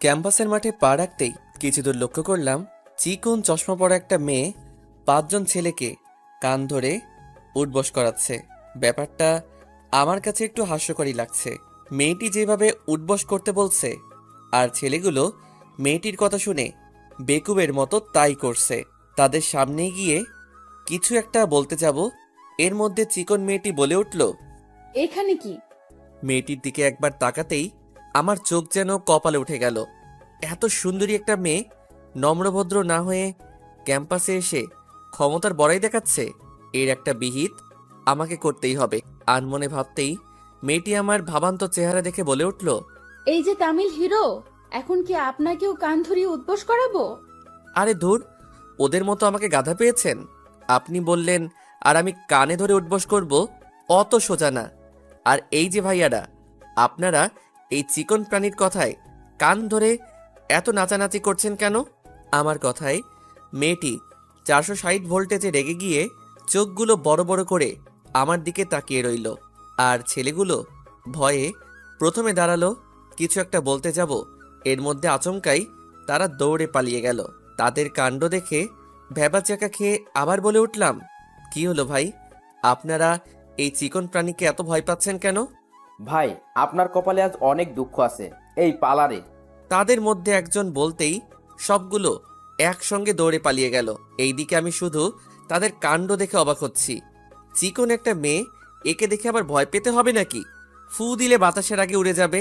ক্যাম্পাসের মাঠে পা রাখতেই কিছু দূর লক্ষ্য করলাম চিকন চশমা পরা একটা মেয়ে 5জন ছেলেকে কান ধরে উঠবস করাচ্ছে। ব্যাপারটা আমার কাছে একটু হাস্যকরই লাগছে। মেয়েটি যেভাবে উঠবস করতে বলছে আর ছেলেগুলো মেয়েটির কথা শুনে বেকুবের মতো তাই করছে। তাদের সামনে গিয়ে কিছু একটা বলতে যাব, এর মধ্যে চিকন মেয়েটি বলে উঠল, এখানে কি? মেয়েটির দিকে একবার তাকাতেই আমার চোখ যেন কপালে উঠে গেল। এত সুন্দরী একটা মেয়ে নম্রভদ্র না হয়ে ক্যাম্পাসে এসে ক্ষমতার বড়াই দেখাচ্ছে। এর একটা বিহিত আমাকে করতেই হবে। আনমনে ভাবতেই মেয়েটি আমার ভাবান্ত চেহারা দেখে বলে উঠল, এই যে তামিল হিরো, এখন কি আপনাকেও কান ধরিয়ে উঠবোস করাবো? আরে ধুর, ওদের মতো আমাকে গাধা পেয়েছেন? আপনি বললেন আর আমি কানে ধরে উঠবস করব, অত সোজা না। আর এই যে ভাইয়ারা, আপনারা এই চিকন প্রাণীর কথায় কান ধরে এত নাচানাচি করছেন কেন? আমার কথায় মেয়েটি 460 ভোল্টেজে রেগে গিয়ে চোখগুলো বড় বড় করে আমার দিকে তাকিয়ে রইল। আর ছেলেগুলো ভয়ে প্রথমে দাঁড়ালো, কিছু একটা বলতে যাব, এর মধ্যে আচমকাই তারা দৌড়ে পালিয়ে গেল। তাদের কাণ্ড দেখে ভ্যাবাচ্যাকা খেয়ে আবার বলে উঠলাম, কি হলো ভাই, আপনারা এই চিকন প্রাণীকে এত ভয় পাচ্ছেন কেন? ভাই, আপনার কপালে আজ অনেক দুঃখ আছে, এই পালারে। তাদের মধ্যে একজন বলতেই সবগুলো একসঙ্গে দৌড়ে পালিয়ে গেল। এইদিকে আমি শুধু তাদের কাণ্ড দেখে অবাক হচ্ছি। চিকন একটা মেয়ে, একে দেখে আবার ভয় পেতে হবে নাকি? ফু দিলে বাতাসের আগে উড়ে যাবে।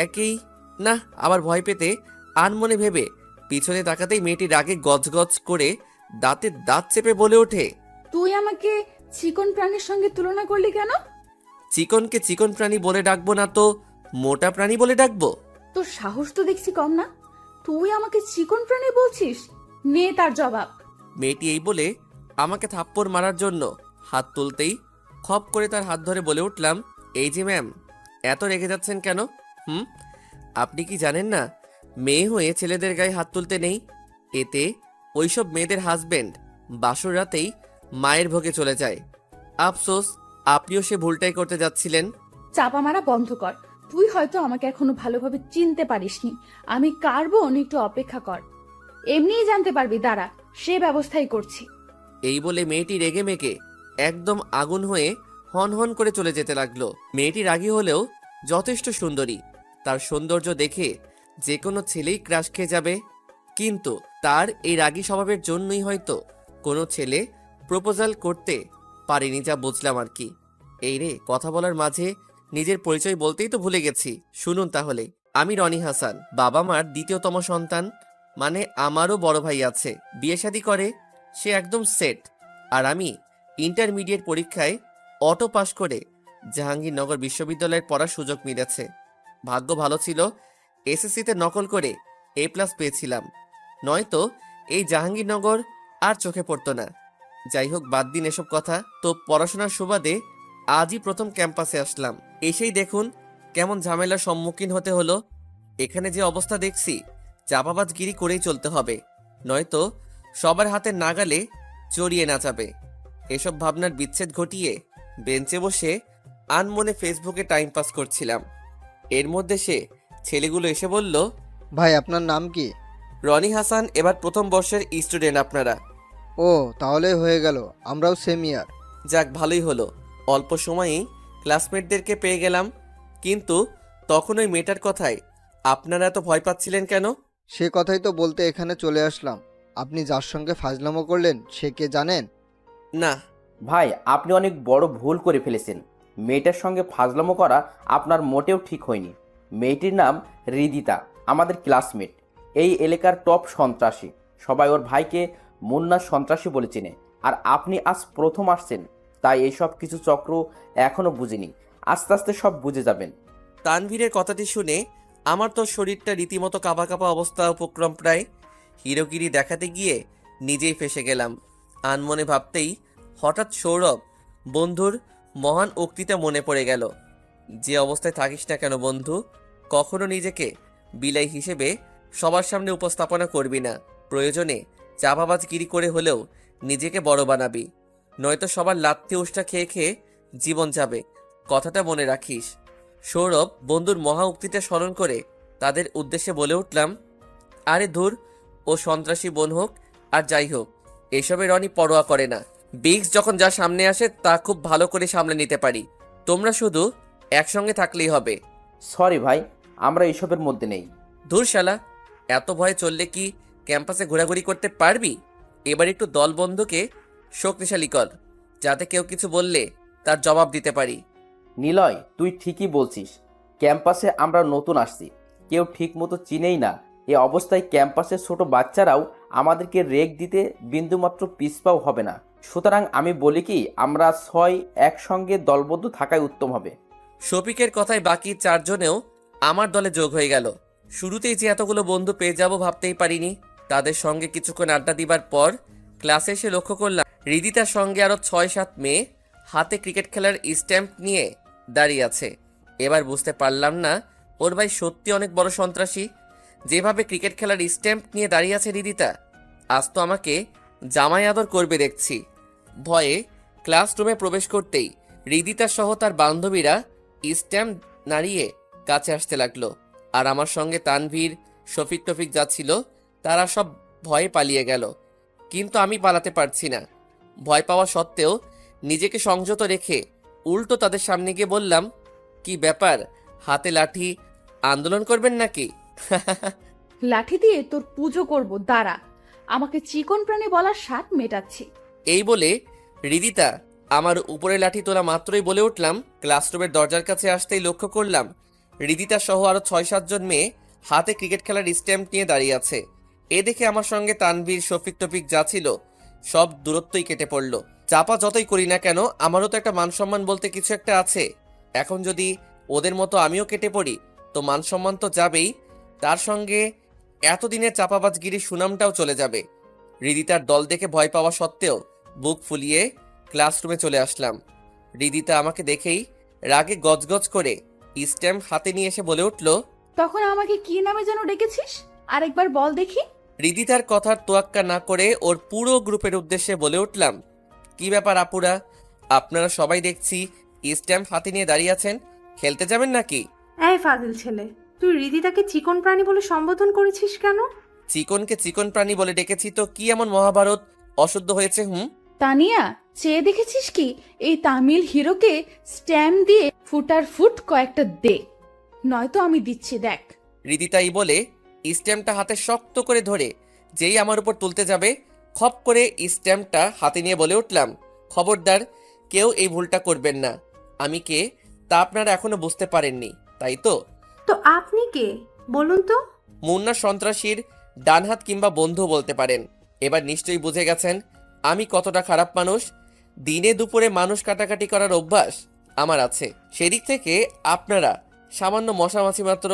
একেই না আবার ভয় পেতে আনমনে ভেবে পিছনে তাকাতেই মেয়েটি রাগে গজগজ করে দাঁতে দাঁত চেপে বলে ওঠে, তুই আমাকে চিকন প্রাণীর সঙ্গে তুলনা করলি কেন? চিকনকে চিকন প্রাণী বলে ডাকবো না তো মোটা প্রাণী বলে ডাকবো? তোর সাহস তো দেখছি কম না, তুই আমাকে চিকন প্রাণী বলছিস? নে তার জবাব। মেয়েটি এই বলে আমাকে থাপ্পড় মারার জন্য হাত তুলতেই খপ করে তার হাত ধরে বলে উঠলাম, এই যে ম্যাম, এত রেগে যাচ্ছেন কেন? আপনি কি জানেন না মেয়ে হয়ে ছেলেদের গায়ে হাত তুলতে নেই? এতে ওইসব মেয়েদের হাজবেন্ড বাসর রাতেই মায়ের ভোগে চলে যায়। আফসোস, আপনিও সে ভুলটাই করতে যাচ্ছিলেন। চাপা মারা বন্ধ কর। তুই হয়তো আমাকে এখনো ভালোভাবে চিনতে পারিসনি। আমি কার বোন, একটু অপেক্ষা কর, এমনিই জানতে পারবি, দাঁড়া, সে ব্যবস্থাই করছি। এই বলে মেয়েটি রেগে মেগে একদম আগুন হয়ে হন হন করে চলে যেতে লাগলো। মেয়েটি রাগী হলেও যথেষ্ট সুন্দরী। তার সৌন্দর্য দেখে যে কোনো ছেলেই ক্রাশ খেয়ে যাবে। কিন্তু তার এই রাগী স্বভাবের জন্যই হয়তো কোনো ছেলে প্রপোজাল করতে পারেনি, যা বুঝলাম আর কি। এই রে, কথা বলার মাঝে নিজের পরিচয় বলতেই তো ভুলে গেছি। শুনুন তাহলে, আমি রনি হাসান, বাবা মার দ্বিতীয়তম সন্তান। মানে আমারও বড় ভাই আছে, বিয়ে শাদী করে, সে একদম সেট। আর আমি ইন্টারমিডিয়েট পরীক্ষায় অটো পাশ করে জাহাঙ্গীরনগর বিশ্ববিদ্যালয়ের পড়ার সুযোগ মিলেছে। ভাগ্য ভালো ছিল, এসএসসিতে নকল করে A+ পেয়েছিলাম, নয়তো এই জাহাঙ্গীরনগর আর চোখে পড়তো না। যাই হোক, বাদ দিন এসব কথা। তো পড়াশোনার সুবাদে আজই প্রথম ক্যাম্পাসে আসলাম। এসেই দেখুন কেমন ঝামেলার সম্মুখীন হতে হলো। এখানে যে অবস্থা দেখছি, চাপাবাজগিরি করেই চলতে হবে, নয়তো সবার হাতে নাগালে জড়িয়ে নাচাবে। এসব ভাবনার বিচ্ছেদ ঘটিয়ে বেঞ্চে বসে আনমনে ফেসবুকে টাইম পাস করছিলাম। এর মধ্যে সে ছেলেগুলো এসে বলল, ভাই আপনার নাম কি? রনি হাসান, এবার প্রথম বর্ষের স্টুডেন্ট আপনারা। ও, তাহলে হয়ে গেল, আমরাও সেম ইয়ার। যাক, ভালোই হলো, অল্প সময়েই ক্লাসমেটদেরকে পেয়ে গেলাম। কিন্তু তখন ওই মেয়েটার কথায় আপনারা এত ভয় পাচ্ছিলেন কেন? সে কথাই তো বলতে এখানে চলে আসলাম। আপনি যার সঙ্গে ফাজলামো করলেন সে কে জানেন? না। ভাই, আপনি অনেক বড় ভুল করে ফেলেছেন। মেয়েটার সঙ্গে ফাজলামো করা আপনার মোটেও ঠিক হয়নি। মেয়েটির নাম হৃদিতা, আমাদের ক্লাসমেট, এই এলাকার টপ সন্ত্রাসী। সবাই ওর ভাইকে মুন্না সন্ত্রাসী বলে চেনে। আর আপনি আজ প্রথম আসছেন, তাই এইসব কিছু চক্র এখনও বুঝিনি। আস্তে আস্তে সব বুঝে যাবেন। তানভীরের কথাটি শুনে আমার তো শরীরটা রীতিমতো কাঁপা কাঁপা অবস্থা উপক্রম প্রায়। হিরোগিরি দেখাতে গিয়ে নিজেই ফেসে গেলাম। আনমনে ভাবতেই হঠাৎ সৌরভ বন্ধুর মহান উক্তিটা মনে পড়ে গেল, যে অবস্থায় থাকিস না কেন বন্ধু, কখনো নিজেকে বিলাই হিসেবে সবার সামনে উপস্থাপনা করবি না। প্রয়োজনে চাপাবাজগিরি করে হলেও নিজেকে বড় বানাবি, নয়তো সবার লাত্তি উষ্টা খেয়ে খেয়ে জীবন যাবে। কথাটা মনে রাখিস। সৌরভ বন্ধুর মহা উক্তিটা স্মরণ করে তাদের উদ্দেশ্যে বলে উঠলাম, আরে ধুর, ও সন্ত্রাসী বোন হোক আর যাই হোক, এসবে রনি পরোয়া করে না। বিগস যখন যা সামনে আসে তা খুব ভালো করে সামলে নিতে পারি। তোমরা শুধু একসঙ্গে থাকলেই হবে। সরি ভাই, আমরা এইসবের মধ্যে নেই। ধুর শালা, এত ভয়ে চললে কি ক্যাম্পাসে ঘোরাঘুরি করতে পারবি? এবার একটু দলবন্ধুকে শক্তিশালী কর, যাতে কেউ কিছু বললে তার জবাব দিতে পারি। নিলয়, তুই ঠিকই বলছিস। ক্যাম্পাসে আমরা নতুন আসছি, কেউ ঠিক মতো চিনেই না। এ অবস্থায় ক্যাম্পাসের ছোট বাচ্চারাও আমাদেরকে রেক দিতে বিন্দুমাত্র পিছপাও হবে না। সুতরাং আমি বলি কি, আমরা 6 একসঙ্গে দলবদ্ধ থাকাই উত্তম হবে। শফিকের কথায় বাকি 4 জনেও আমার দলে যোগ হয়ে গেল। শুরুতেই যে এতগুলো বন্ধু পেয়ে যাব ভাবতেই পারিনি। তাদের সঙ্গে কিছুক্ষণ আড্ডা দিবার পর ক্লাসে এসে লক্ষ্য করলাম হৃদিতার সঙ্গে আরো 6-7 মেয়ে হাতে ক্রিকেট খেলার স্ট্যাম্প নিয়ে দাঁড়িয়ে আছে। এবার বুঝতে পারলাম না ওর ভাই সত্যি অনেক বড় সন্ত্রাসী, যেভাবে ক্রিকেট খেলার স্ট্যাম্প নিয়ে দাঁড়িয়ে আছে হৃদিতা। আজ তো আমাকে জামাই আদর করবে দেখছি। ভয়ে ক্লাসরুমে প্রবেশ করতেই হৃদিতা সহ তার বান্ধবীরা স্ট্যাম্প নাড়িয়ে কাছে আসতে লাগলো। আর আমার সঙ্গে তানভীর, শফিক টফিক যাচ্ছিল, তারা সব ভয়ে পালিয়ে গেল। কিন্তু আমি পালাতে পারছি না। ভয় পাওয়া সত্ত্বেও নিজেকে সংযত রেখে উল্টো তাদের সামনে গিয়ে বললাম, কি ব্যাপার, হাতে লাঠি, আন্দোলন করবেন নাকি? লাঠি দিয়ে তোর পুজো করব, দাঁড়া। আমাকে চিকন প্রাণী বলার স্বাদ মেটাচ্ছি। এই বলে হৃদিতা আমার উপরে লাঠি তোলা মাত্রই বলে উঠলাম। ক্লাসরুমের দরজার কাছে আসতেই লক্ষ্য করলাম হৃদিতা সহ আরো 6-7 জন মেয়ে হাতে ক্রিকেট খেলার স্ট্যাম্প নিয়ে দাঁড়িয়ে আছে। এ দেখে আমার সঙ্গে তানভীর, শফিক টফিক যা ছিল সব দূরত্বই কেটে পড়লো। চাপা যতই করি না কেন, আমারও তো একটা মান সম্মান বলতে কিছু একটা আছে। এখন যদি ওদের মতো আমিও কেটে পড়ি তো মান সম্মান তো যাবেই, তার সঙ্গে এতদিনের চাপাবাজগিরির সুনামটাও চলে যাবে। হৃদিতার দল দেখে ভয় পাওয়া সত্ত্বেও বুক ফুলিয়ে ক্লাসরুমে চলে আসলাম। হৃদিতা আমাকে দেখেই রাগে গজগজ করে স্ট্যাম্প হাতে নিয়ে এসে বলে উঠল, তখন আমাকে কি নামে যেন ডেকেছিস? আরেকবার বল দেখি। হৃদিতার কথার তোয়াক্কা না করে ওর পুরো গ্রুপের উদ্দেশ্যে বলে উঠলাম, কি ব্যাপার আপুরা, আপনারা সবাই দেখছি স্ট্যাম্প হাতে নিয়ে দাঁড়িয়ে আছেন, খেলতে যাবেন নাকি? এই ফাজিল ছেলে, তুই হৃদিতাকে চিকন প্রাণী বলে সম্বোধন করেছিস কেন? চিকনকে চিকন প্রাণী বলে ডেকেছি তো কি এমন মহাভারত অশুদ্ধ হয়েছে? তানিয়া, চেয়ে দেখেছিস কি এই তামিল হিরোকে স্ট্যাম্প দিয়ে ফুটার ফুট কয়েকটা দে, নয়তো আমি দিচ্ছি, দেখ। হৃদিতাই বলে স্ট্যাম্পটা হাতে শক্ত করে ধরে যেই আমার উপর তুলতে যাবে, খপ করে স্ট্যাম্পটা হাতে নিয়ে বলে উঠলাম, খবরদার, কেউ এই ভুলটা করবেন না। আমি কে তা আপনারা এখনো বুঝতে পারেননি, তাই তো? তো আপনি কে বলুন তো? মুন্না সন্ত্রাসীর ডানহাত কিংবা বন্ধু বলতে পারেন। এবার নিশ্চয়ই বুঝে গেছেন আমি কতটা খারাপ মানুষ। দিনে দুপুরে মানুষ কাটাকাটি করার অভ্যাস আমার আছে। সেদিক থেকে আপনারা সামান্য মশামাছি মাত্র।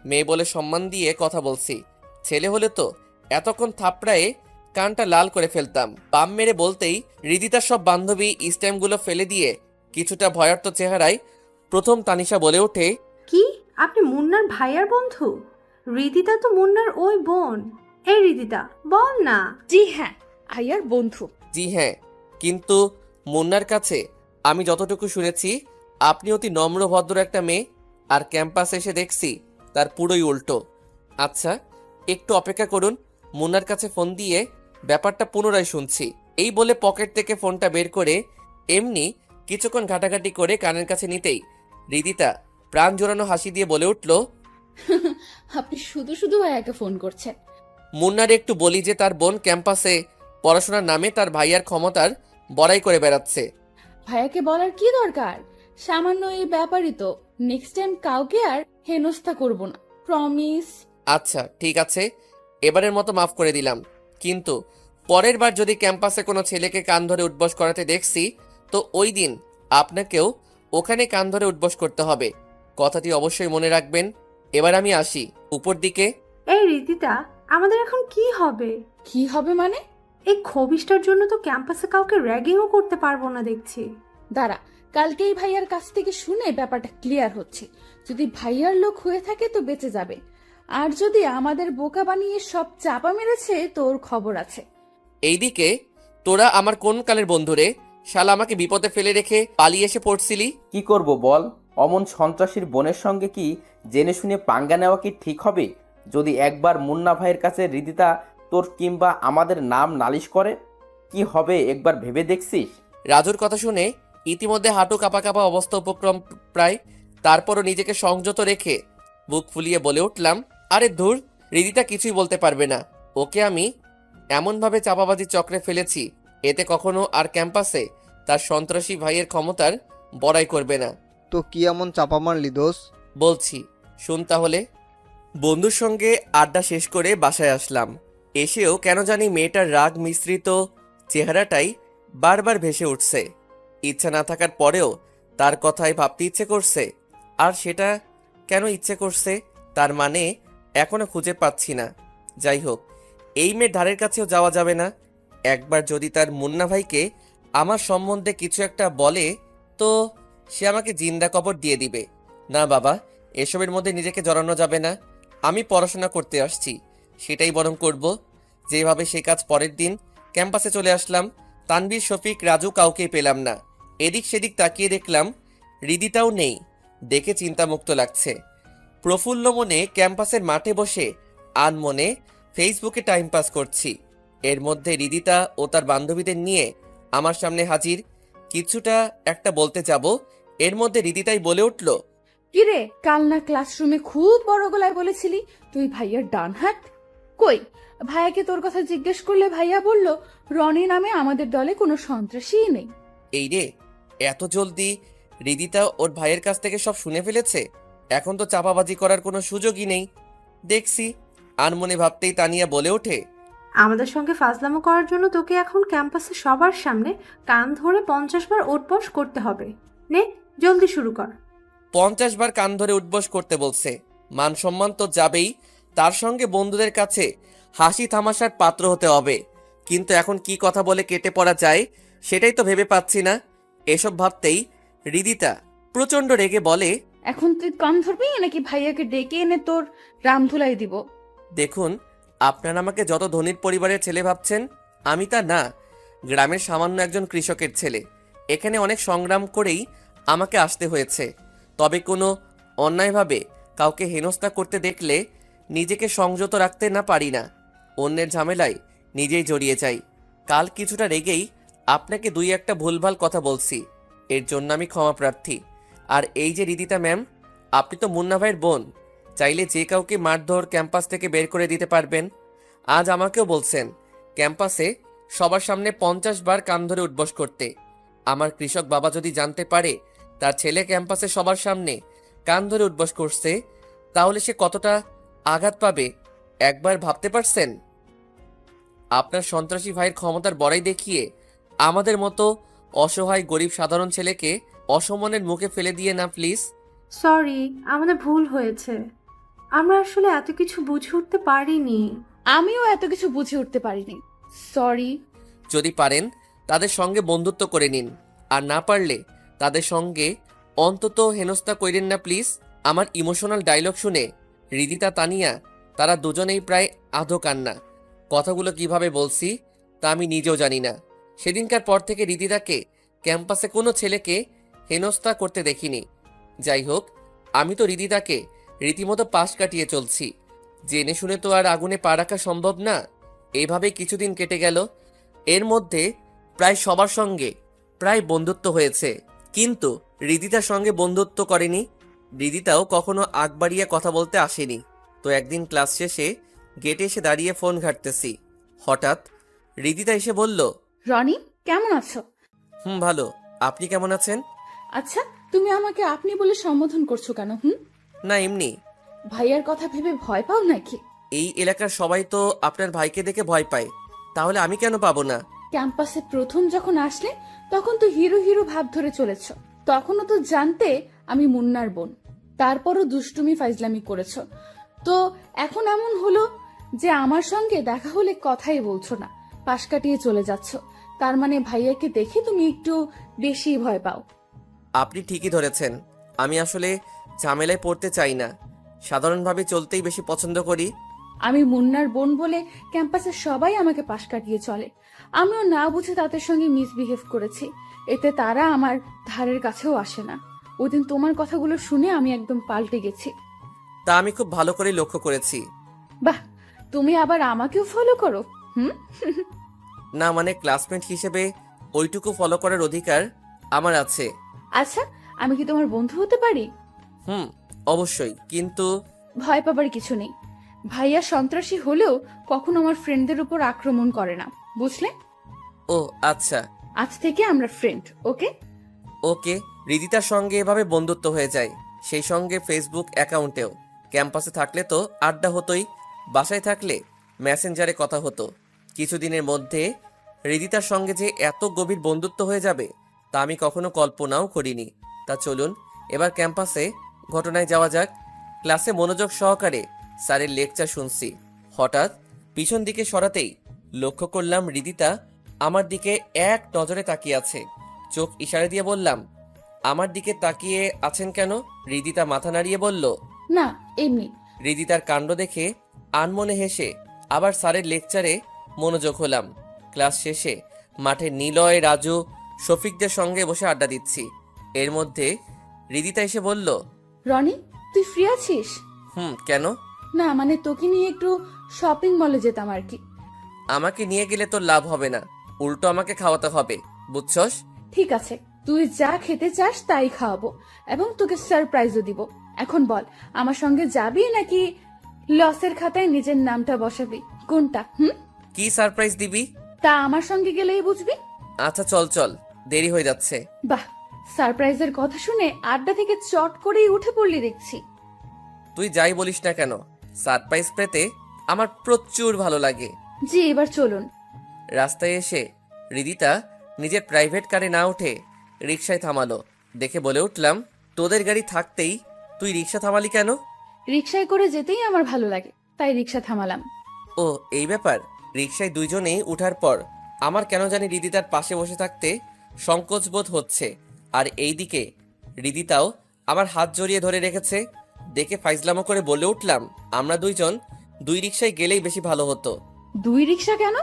মেয়ে বলে সম্মান দিয়ে কথা বলছি, ছেলে হলে তো এতক্ষণ থাপড়ায়ে কানটা লাল করে ফেলতাম। বাম মেরে বলতেই হৃদিতার সব বান্ধবী স্ট্যাম্পগুলো ফেলে দিয়ে কিছুটা ভয়ার্ত চেহারায় প্রথম তানিশা বলে ওঠে, কি আপনি মুন্নার ভাইয়ার বন্ধু? হৃদিতা তো মুন্নার ওই বোন। এই হৃদিতা, বল না। জি হ্যাঁ, আইয়ার বন্ধু। জি হ্যাঁ, কিন্তু মুন্নার কাছে আমি যতটুকু শুনেছি আপনি অতি নম্র ভদ্র একটা মেয়ে, আর ক্যাম্পাসে এসে দেখছি তার পুরোই উল্টো। আচ্ছা, একটু অপেক্ষা করুন, মুন্নার কাছে ফোন দিয়ে ব্যাপারটা পুনরায় শুনছি। এই বলে পকেট থেকে ফোনটা বের করে এমনি কিছুক্ষণ ঘাটাঘাটি করে কানের কাছে নিতেই হৃদিতা প্রাণ জোড়ানো হাসি দিয়ে বলে উঠল, আপনি শুধু শুধু ভাইয়াকে ফোন করছেন। মুন্নার একটু বলি যে তার বোন ক্যাম্পাসে পড়াশোনার নামে তার ভাইয়ার ক্ষমতার বড়াই করে বেড়াচ্ছে। ভাইয়াকে বলার কি দরকার? সামান্য এই ব্যাপারই তো। নেক্সট টাইম কাউকে আর হেনস্থা করব না, প্রমিস। আচ্ছা ঠিক আছে, এবারের মতো মাফ করে দিলাম, কিন্তু পরের বার যদি ক্যাম্পাসে কোনো ছেলেকে কান ধরে উঠবস করাতে দেখছি তো ওই দিন আপনাকেও ওখানে কান ধরে উঠবস করতে হবে। কথাটি অবশ্যই মনে রাখবেন। এবার আমি আসি উপর দিকে। এই হৃদিতা, আমাদের এখন কি হবে? কি হবে মানে? এই খবিসটার জন্য তো ক্যাম্পাসে কাউকে র্যাগিংও করতে পারবো না দেখছি। দাঁড়া, কালকেই ভাইয়ার কাছ থেকে শুনে ব্যাপারটা ক্লিয়ার হচ্ছে। যদি ভাইয়ার লোক হয়ে থাকে তো বেঁচে যাবে, আর যদি আমাদের বোকা বানিয়ে সব চাপা মেরেছে তোর খবর আছে। এইদিকে তোরা আমার কোন কালের বন্ধুরে? শালা আমাকে বিপদে ফেলে রেখে পালিয়ে এসে পড়ছিলি। কি করব বল, অমন সন্ত্রাসীর বোনের সঙ্গে কি জেনে শুনে পাঙ্গা নেওয়া কি ঠিক হবে? যদি একবার মুন্না ভাইয়ের কাছে হৃদিতা তোর কিংবা আমাদের নাম নালিশ করে কি হবে একবার ভেবে দেখছিস? রাজুর কথা শুনে ইতিমধ্যে হাঁটু কাঁপা কাঁপা অবস্থা উপক্রম প্রায়। তারপরও নিজেকে সংযত রেখে বুক ফুলিয়ে বলে উঠলাম, আরে ধুর, হৃদিতা কিছুই বলতে পারবে না। ওকে আমি এমনভাবে চাপাবাজি চক্রে ফেলেছি, এতে কখনো আর ক্যাম্পাসে তার সন্ত্রাসী ভাইয়ের ক্ষমতার বড়াই করবে না। তো কি এমন চাপা মারলি দোষ? বলছি, শুন তাহলে। বন্ধুর সঙ্গে আড্ডা শেষ করে বাসায় আসলাম। এসেও কেন জানি মেয়েটার রাগ মিশ্রিত চেহারাটাই বারবার ভেসে উঠছে। ইচ্ছা না থাকার পরেও তার কথাই ভাবতে ইচ্ছে করছে। আর সেটা কেন ইচ্ছে করছে তার মানে এখনো খুঁজে পাচ্ছি না। যাই হোক, এই মেয়ের ধারের কাছেও যাওয়া যাবে না। একবার যদি তার মুন্না ভাইকে আমার সম্বন্ধে কিছু একটা বলে তো সে আমাকে জিন্দা কবর দিয়ে দিবে। না বাবা, এসবের মধ্যে নিজেকে জড়ানো যাবে না। আমি পড়াশোনা করতে আসছি, সেটাই বরং করব। যেভাবে সে কাজ পরের দিন ক্যাম্পাসে চলে আসলাম। তানভীর, শফিক, রাজু কাউকেই পেলাম না। এদিক সেদিক তাকিয়ে দেখলাম হৃদিতাও নেই। দেখে চিন্তামুক্ত লাগছে। প্রফুল্ল মনে ক্যাম্পাসের মাঠে বসে আনমনে ফেসবুকে টাইম পাস করছি। এর মধ্যে হৃদিতা ও তার বান্ধবীদের নিয়ে আমার সামনে হাজির। কিছুটা একটা বলতে যাব, এর মধ্যে হৃদিতাই বলে উঠল, কিরে, কাল না ক্লাসরুমে খুব বড় গলায় বলেছিলি তুই ভাইয়ার ডান হাত? কই, ভাইয়াকে তোর কথা জিজ্ঞেস করলে ভাইয়া বলল রনি নামে আমাদের দলে কোনো সন্ত্রাসীই নেই। এই রে, এত জলদি হৃদিতা ওর ভাইয়ের কাছ থেকে সব শুনে ফেলেছে? এখন তো চাপাবাজি করার কোনো সুযোগই নেই দেখছি। আনমনে ভাবতেই তানিয়া বলে ওঠে, আমাদের সঙ্গে ফাজলামো করার জন্য তোকে এখন ক্যাম্পাসে সবার সামনে কান ধরে 50 বার ওঠবস করতে হবে। নে, জলদি শুরু কর। 50 বার কান ধরে উঠবস করতে বলছে? মান সম্মান তো যাবেই, তার সঙ্গে বন্ধুদের কাছে হাসি তামাশার পাত্র হতে হবে। কিন্তু এখন কি কথা বলে কেটে পড়া যায় সেটাই তো ভেবে পাচ্ছি না। এসব ভাবতেই হৃদিতা প্রচণ্ড রেগে বলে, এখন তুই কান ধরবি নাকি ভাইয়াকে ডেকে এনে তোর রামধুলাই দিব? দেখুন, আপনারা আমাকে যত ধনীর পরিবারের ছেলে ভাবছেন, আমি তা না। গ্রামের সামান্য একজন কৃষকের ছেলে। এখানে অনেক সংগ্রাম করেই আমাকে আসতে হয়েছে। তবে কোনো অন্যায়ভাবে কাউকে হেনস্থা করতে দেখলে নিজেকে সংযত রাখতে না পারি না। অন্যের ঝামেলায় নিজেই জড়িয়ে যাই। কাল কিছুটা রেগেই আপনাকে দুই একটা ভুলভাল কথা বলছি, এর জন্য আমি ক্ষমা প্রার্থী। আর এই যে হৃদিতা ম্যাম, আপনি তো মুন্না ভাইয়ের বোন, চাইলে যে কাউকে মারধর ক্যাম্পাস থেকে বের করে দিতে পারবেন। আজ আমাকেও বলছেন ক্যাম্পাসে সবার সামনে 50 বার কান ধরে উঠবস করতে। আমার কৃষক বাবা যদি জানতে পারে তার ছেলে ক্যাম্পাসে সবার সামনে কান ধরে উঠবস করছে, তাহলে সে কতটা আঘাত পাবে একবার ভাবতে পারছেন? আপনার সন্ত্রাসী ভাইয়ের ক্ষমতার বড়াই দেখিয়ে আমাদের মতো অসহায় গরিব সাধারণ ছেলেকে অসম্মানের মুখে ফেলে দিয়ে না প্লিজ। সরি, আমাদের ভুল হয়েছে। আমরা আসলে এত কিছু বুঝে উঠতে পারিনি। আমিও এত কিছু বুঝে উঠতে পারিনি, সরি। যদি পারেন তাদের সঙ্গে বন্ধুত্ব করে নিন, আর না পারলে তাদের সঙ্গে অন্তত হেনস্থা করেন না প্লিজ। আমার ইমোশনাল ডায়লগ শুনে হৃদিতা, তানিয়া তারা দুজনেই প্রায় আধো কান্না। কথাগুলো কিভাবে বলছি তা আমি নিজেও জানি না। সেদিনকার পর থেকে হৃদিতাকে ক্যাম্পাসে কোনো ছেলেকে হেনস্থা করতে দেখিনি। যাই হোক, আমি তো হৃদিতাকে রীতিমতো পাশ কাটিয়ে চলছি। জেনে শুনে তো আর আগুনে পা রাখা সম্ভব না। এইভাবে কিছুদিন কেটে গেল। এর মধ্যে প্রায় সবার সঙ্গে প্রায় বন্ধুত্ব হয়েছে, কিন্তু হৃদিতার সঙ্গে বন্ধুত্ব করেনি। হৃদিতাও কখনো আগ বাড়িয়ে কথা বলতে আসেনি। তো একদিন ক্লাস শেষে গেটে এসে দাঁড়িয়ে ফোন ঘাঁটতেছি, হঠাৎ হৃদিতা এসে বলল, রনি, কেমন আছো? ভালো। আপনি কেমন আছেন? আচ্ছা, তুমি আমাকে আপনি বলে সম্বোধন করছো কেন? না, এমনি। ভাইয়ার কথা ভেবে ভয় পাও নাকি? এই এলাকার সবাই তো আপনার ভাইকে দেখে ভয় পায়, তাহলে আমি কেন পাবো না? ক্যাম্পাসে প্রথম যখন আসলে তখন তো হিরো হিরো ভাব ধরে চলেছ। তখনও তো জানতে আমি মুন্নার বোন, তারপরও দুষ্টুমি ফাইজলামি করেছ। তো এখন এমন হলো যে আমার সঙ্গে দেখা হলে কথাই বলছো না, পাশ কাটিয়ে চলে যাচ্ছ। তার মানে ভাইয়াকে দেখে তুমি একটু বেশি ভয় পাও। আপনি ঠিকই ধরেছেন। আমি আসলে ঝামেলায় পড়তে চাই না, সাধারণভাবে চলতেই বেশি পছন্দ করি। আমি মুন্নার বোন বলে ক্যাম্পাসে সবাই আমাকে পাশ কাটিয়ে চলে। আমিও না বুঝে তাদের সঙ্গে মিসবিহেভ করেছি, এতে তারা আমার ধারের কাছেও আসে না। ওই দিন তোমার কথাগুলো শুনে আমি একদম পাল্টে গেছি। তা আমি খুব ভালো করে লক্ষ্য করেছি। বাহ, তুমি আবার আমাকেও ফলো করো? হুম। না মানে ক্লাসমেট হিসেবে ওইটুকু ফলো করার অধিকার আমার আছে। আচ্ছা, আমি কি তোমার বন্ধু হতে পারি? হুম, অবশ্যই, কিন্তু ভয় পাবার কিছু নেই। ভাইয়া সন্ত্রাসী হলেও কখনো আমার ফ্রেন্ডদের উপর আক্রমণ করে না, বুঝলে? ও আচ্ছা, আজ থেকে আমরা ফ্রেন্ড, ওকে? ওকে। হৃদিতার সঙ্গে এভাবে বন্ধুত্ব হয়ে যায়, সেই সঙ্গে ফেসবুক অ্যাকাউন্টেও। ক্যাম্পাসে থাকলে তো আড্ডা হতোই, বাসায় থাকলে মেসেঞ্জারে কথা হতো। কিছুদিনের মধ্যে হৃদিতার সঙ্গে যে এত গভীর বন্ধুত্ব হয়ে যাবে তা আমি কখনো কল্পনাও করিনি। তা চলুন এবার ক্যাম্পাসে ঘটনায় যাওয়া যাক। ক্লাসে মনোযোগ সহকারে স্যারের লেকচার শুনছি। হঠাৎ পিছন দিকে সরাতেই লক্ষ্য করলাম হৃদিতা আমার দিকে এক নজরে তাকিয়ে আছে। চোখ ইশারা দিয়ে বললাম, আমার দিকে তাকিয়ে আছেন কেন? হৃদিতা মাথা নাড়িয়ে বলল, না, এমনি। হৃদিতার কাণ্ড দেখে আনমনে হেসে আবার স্যারের লেকচারে মনোযোগ হলাম। ক্লাস শেষে মাঠে নিলয়, রাজু, শফিকদের সঙ্গে বসে আড্ডা দিচ্ছি। এর মধ্যে হৃদিতা এসে বলল, রনি, তুই ফ্রি আছিস? কেন? না মানে তোকে নিয়ে একটু শপিং মলে যেতাম আর কি। আমাকে নিয়ে গেলে তোর লাভ হবে না, উল্টো আমাকে খাওয়াতে হবে, বুঝছস? ঠিক আছে, তুই যা খেতে চাস তাই খাওয়াবো এবং তোকে সারপ্রাইজও দিব। এখন বল, আমার সঙ্গে যাবি নাকি লসের খাতায় নিজের নামটা বসাবি? কোনটা? কি সারপ্রাইজ দিবি? তা আমার সঙ্গে গেলেই বুঝবি। আচ্ছা চল চল, দেরি হয়ে যাচ্ছে। বাহ, সারপ্রাইজের কথা শুনে আড্ডা থেকে চট করেই উঠে পড়লি দেখছি। তুই যাই বলিস না কেন, সারপ্রাইজ পেতে আমার প্রচুর ভালো লাগে। জি, এবার চলুন। রাস্তায় এসে হৃদিতা নিজের প্রাইভেট কারে না উঠে রিকশায় থামালো। দেখে বলে উঠলাম, তোদের গাড়ি থাকতেই তুই রিকশা থামালি কেন? রিকশায় করে যেতেই আমার ভালো লাগে, তাই রিকশা থামালাম। ও এই ব্যাপার। রিকশায় দুইজনেই উঠার পর আমার কেন জানি হৃদিতার পাশে বসে থাকতে সংকোচ বোধ হচ্ছে। আর এইদিকে হৃদিতাও আমার হাত জড়িয়ে ধরে রেখেছে। দেখে ফাইজলামো করে বলে উঠলাম, আমরা দুইজন দুই রিকশায় গেলেই বেশি ভালো হতো। দুই রিকশা কেন?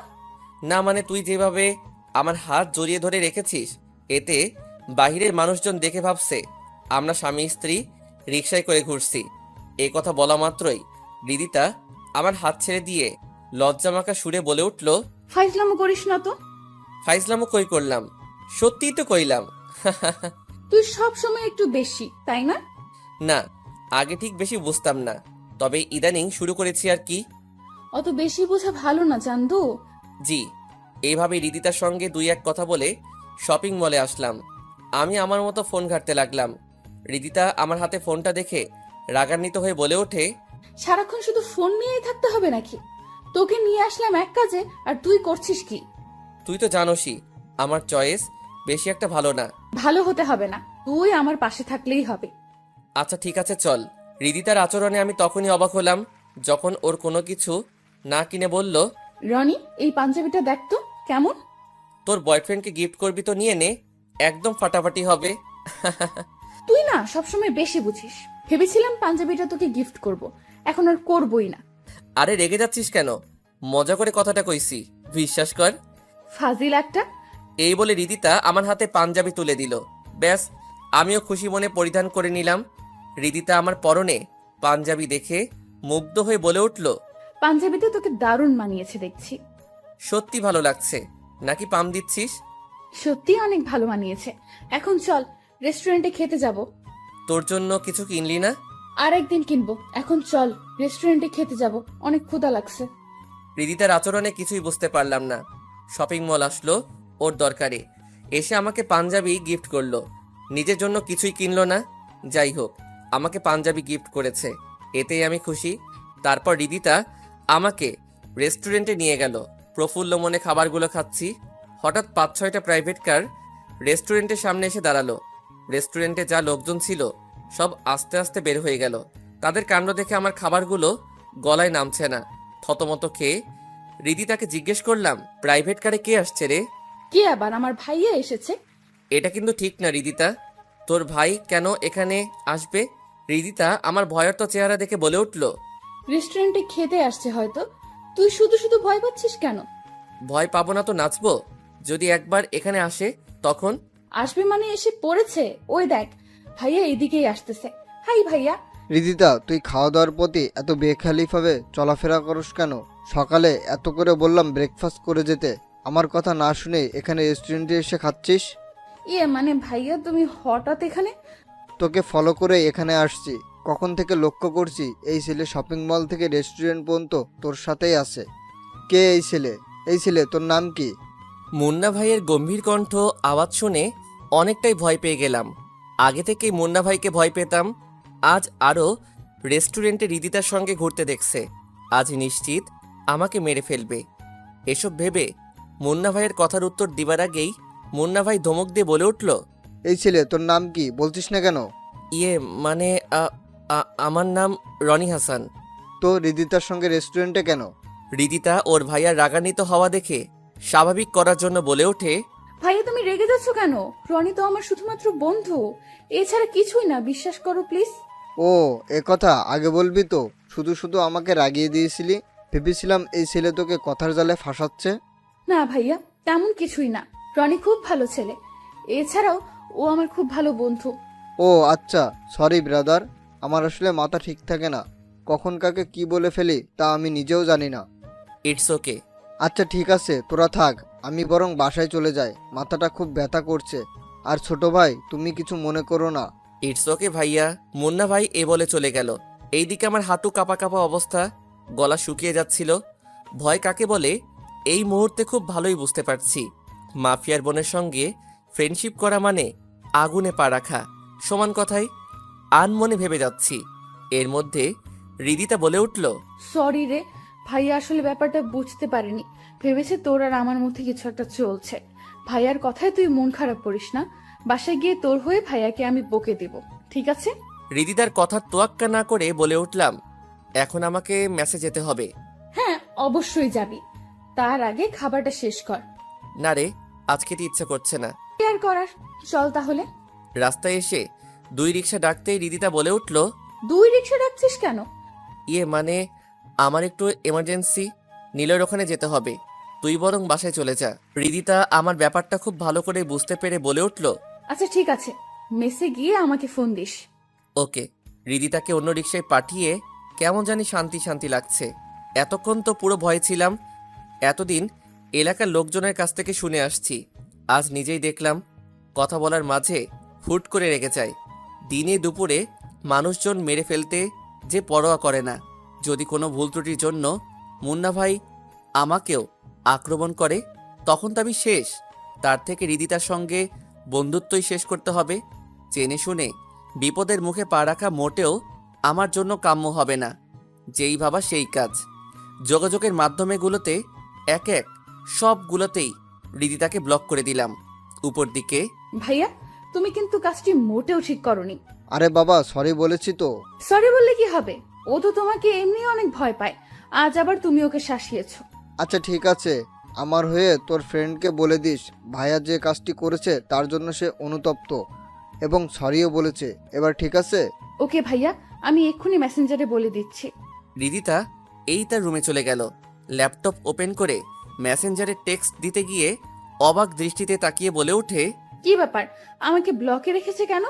না মানে তুই যেভাবে আমার হাত জড়িয়ে ধরে রেখেছিস, এতে বাহিরের মানুষজন দেখে ভাবছে আমরা স্বামী স্ত্রী রিকশায় করে ঘুরছি। এই কথা বলা মাত্রই হৃদিতা আমার হাত ছেড়ে দিয়ে লজ্জামাখা সুরে বলে উঠল, ফাইজলামো করিস না তো। ফাইজলামো কই করলাম, সত্যিই তো কইলাম। তুই সব সময় একটু বেশি, তাই না? না, আগে ঠিক বেশি বুঝতাম না, তবে ইদানিং শুরু করেছি আর কি। অত বেশি বোঝা ভালো না চান্দু। জি। এইভাবে হৃদিতার সঙ্গে দুই এক কথা বলে শপিং মলে আসলাম। আমি আমার মতো ফোন ঘাঁটতে লাগলাম। হৃদিতা আমার হাতে ফোনটা দেখে রাগান্বিত হয়ে বলে ওঠে, সারাক্ষণ শুধু ফোন নিয়েই থাকতে হবে নাকি? তোকে নিয়ে আসলাম এক কাজে আর তুই করছিস কি? তুই তো জানোসই আমার চয়েস বেশি একটা ভালো না। ভালো হতে হবে না, তুই আমার পাশে থাকলেই হবে। আচ্ছা ঠিক আছে চল। হৃদিতার আচরণে আমি তখনই অবাক হলাম যখন ওর কোনো কিছু না কিনে বলল, রনি, এই পাঞ্জাবিটা দেখ তো কেমন। তোর বয়ফ্রেন্ডকে গিফট করবি তো নিয়ে নে, একদম ফাটাফাটি হবে। তুই না সবসময় বেশি বুঝিস। ভেবেছিলাম পাঞ্জাবিটা তোকে গিফট করব, এখন আর করবই না। আরে রেগে যাচ্ছিস কেন? মজা করে কথাটা কইছি, বিশ্বাস কর। ফাজিল একটা। এই বলে হৃদিতা আমার হাতে পাঞ্জাবি তুলে দিল। ব্যাস, আমিও খুশি মনে পরিধান করে নিলাম। হৃদিতা আমার পরনে পাঞ্জাবি দেখে মুগ্ধ হয়ে বলে উঠল, পাঞ্জাবিতে তোকে দারুণ মানিয়েছে দেখছি। সত্যি ভালো লাগছে নাকি পাম দিচ্ছিস? সত্যি অনেক ভালো মানিয়েছে। এখন চল, রেস্টুরেন্টে খেতে যাব। তোর জন্য কিছু কিনলি না? আর একদিন কিনবো, এখন চল রেস্টুরেন্টে খেতে যাব, অনেক ক্ষুধা লাগছে। হৃদিতার আচরণে কিছুই বুঝতে পারলাম না। শপিং মল আসলো ওর দরকারে, এসে আমাকে পাঞ্জাবি গিফট করলো, নিজের জন্য কিছুই কিনলো না। যাই হোক, আমাকে পাঞ্জাবি গিফট করেছে, এতেই আমি খুশি। তারপর হৃদিতা আমাকে রেস্টুরেন্টে নিয়ে গেল। প্রফুল্ল মনে খাবারগুলো খাচ্ছি। হঠাৎ 5-6টা প্রাইভেট কার রেস্টুরেন্টের সামনে এসে দাঁড়ালো। রেস্টুরেন্টে যা লোকজন ছিল সব আস্তে আস্তে বের হয়ে গেল। তাদের কাণ্ড দেখে আমার খাবারগুলো গলায় নামছে না। থতমত খেয়ে হৃদিতাকে জিজ্ঞেস করলাম, প্রাইভেট কারে কে আসছে রে? কে আবার? আমার ভাইয়া এসেছে। এটা কিন্তু ঠিক না হৃদিতা, তোর ভাই কেন এখানে আসবে? হৃদিতা আমার ভয়ার্ত চেহারা দেখে বলে উঠল, রেস্টুরেন্টে খেতে আসছে হয়তো। তুই শুধু শুধু ভয় পাচ্ছিস কেন? ভয় পাবো না তো নাচবো? যদি একবার এখানে আসে তখন? আসবে মানে এসে পড়েছে, ওই দেখ ভাইয়া এদিকেই আসতেছে। হাই ভাইয়া। রিদিতা, তুই খাওয়া দাওয়ার প্রতি এত বেখালিভাবে চলাফেরা করস কেন? সকালে এত করে বললাম ব্রেকফাস্ট করে যেতে, আমার কথা না শুনে এখানে রেস্টুরেন্টে এসে খাচ্ছিস। মানে ভাইয়া তুমি হঠাৎ এখানে? তোকে ফলো করে এখানে আসছি। কখন থেকে লক্ষ্য করছি এই ছেলে শপিং মল থেকে রেস্টুরেন্ট পর্যন্ত তোর সাথেই আছে। কে এই ছেলে? এই ছেলে তোর নাম কি? মুন্না ভাইয়ের গম্ভীর কণ্ঠ আওয়াজ শুনে অনেকটাই ভয় পেয়ে গেলাম। আগে থেকেই মুন্না ভাইকে ভয় পেতাম, আজ আরও রেস্টুরেন্টে রিদিতার সঙ্গে ঘুরতে দেখছে। আজ নিশ্চিত আমাকে মেরে ফেলবে। এসব ভেবে মুন্না ভাইয়ের কথার উত্তর দিবার আগেই মুন্না ভাই ধমক দিয়ে বলে উঠল, এই ছেলে তোর নাম কি বলছিস না কেন? ইয়ে মানে আমার নাম রনি হাসান। তো রিদিতার সঙ্গে রেস্টুরেন্টে কেন? রিদিতা ওর ভাইয়ার রাগান্বিত হওয়া দেখে স্বাভাবিক করার জন্য বলে ওঠে, ভাইয়া তুমি রেগে যাচ্ছ কেন? রনি তো আমার শুধুমাত্র বন্ধু, এছাড়া কিছুই না, বিশ্বাস করো প্লিজ। ও, এ কথা আগে বলবি তো। শুধু শুধু আমাকে রাগিয়ে দিয়েছিলি। ভেবেছিলাম এই ছেলে তোকে কথার জালে ফাঁসাচ্ছে। না ভাইয়া, তেমন কিছুই না। রনি খুব ভালো ছেলে, এছাড়াও ও আমার খুব ভালো বন্ধু। ও আচ্ছা, সরি ব্রাদার, আমার আসলে মাথা ঠিক থাকে না। কখন কাকে কি বলে ফেলি তা আমি নিজেও জানি না। It's okay. আচ্ছা ঠিক আছে, তোরা থাক, আমি বরং বাসায় চলে যাই, মাথাটা খুব ব্যথা করছে। আর ছোট ভাই, তুমি কিছু মনে করো না। ইটস ওকে ভাইয়া। মুন্না ভাই এ বলে চলে গেল। এইদিকে আমার হাঁটু কাঁপা কাঁপা অবস্থা, গলা শুকিয়ে যাচ্ছিল। ভয় কাকে বলে এই মুহূর্তে খুব ভালোই বুঝতে পারছি। মাফিয়ার বোনের সঙ্গে ফ্রেন্ডশিপ করা মানে আগুনে পা রাখা, সমান কথাই আনমনে ভেবে যাচ্ছি। এর মধ্যে রিদিতা বলে উঠল, সরি রে ভাইয়া, আসলে ব্যাপারটা বুঝতে পারিনি। ভেবেছে তোর আর আমার মধ্যে কিছু একটা চলছে। ভাইয়ার কথায় তুই মন খারাপ করিস না, বাসায় গিয়ে তোর হয়ে ভাইয়াকে আমি বকে দিব, ঠিক আছে? রিদিতার কথার তোয়াক্কা না করে বলে উঠলাম, এখন আমাকে মেসে যেতে হবে। হ্যাঁ অবশ্যই যাবি, তার আগে খাবারটা শেষ কর। না রে, আজ খেতে ইচ্ছে করছে না। কি আর করার, চল তাহলে। রাস্তায় এসে 2 রিক্সা ডাকতেই রিদিতা বলে উঠল, 2 রিক্সা ডাকছিস কেন? ইয়ে মানে আমার একটু এমার্জেন্সি, নীলের ওখানে যেতে হবে। তুই বরং বাসায় চলে যা। রিদিতা আমার ব্যাপারটা খুব ভালো করে বুঝতে পেরে বলে উঠল, আচ্ছা ঠিক আছে, মেসে গিয়ে আমাকে ফোন দিস। ওকে। রিদিতাকে অন্য রিক্সায় পাঠিয়ে কেমন জানি শান্তি শান্তি লাগছে। এতক্ষণ তো পুরো ভয় ছিলাম। এতদিন এলাকার লোকজনের কাছ থেকে শুনে আসছি, আজ নিজেই দেখলাম কথা বলার মাঝে হুট করে রেগে যায়। দিনে দুপুরে মানুষজন মেরে ফেলতে যে পরোয়া করে না। যদি কোনো ভুল ত্রুটির জন্য মুন্না ভাই আমাকেও আক্রমণ করে, তখন তো আমি শেষ। তার থেকে রিদিতার সঙ্গে বন্ধুত্বই শেষ করতে হবে। জেনে শুনে বিপদের মুখে পা রাখা মোটেও আমার জন্য কাম্য হবে না। যেই ভাবা সেই কাজ। যোগাযোগের মাধ্যমেগুলোতে এক এক সবগুলোতেই রিদিতাকে ব্লক করে দিলাম। উপর দিকে ভাইয়া তুমি কিন্তু কাজটি মোটেও ঠিক করনি। আরে বাবা, সরি বলেছি তো। সরি বললে কি হবে, ও তো তোমাকে এমনি অনেক ভয় পায়, আজ আবার তুমি ওকে শাসিয়েছো। আচ্ছা ঠিক আছে, আমার হয়ে তোর ফ্রেন্ডকে বলে দিস ভাইয়া যে কাজটি করেছে তার জন্য সে অনুতপ্ত এবং সরিও বলেছে। এবার ঠিক আছে? ওকে ভাইয়া, আমি এক্ষুনি মেসেঞ্জারে বলে দিচ্ছি। রিদিতা এই তার রুমে চলে গেল। ল্যাপটপ ওপেন করে মেসেঞ্জারে টেক্সট দিতে গিয়ে অবাক দৃষ্টিতে তাকিয়ে বলে ওঠে, কি ব্যাপার, আমাকে ব্লকে রেখেছে কেন?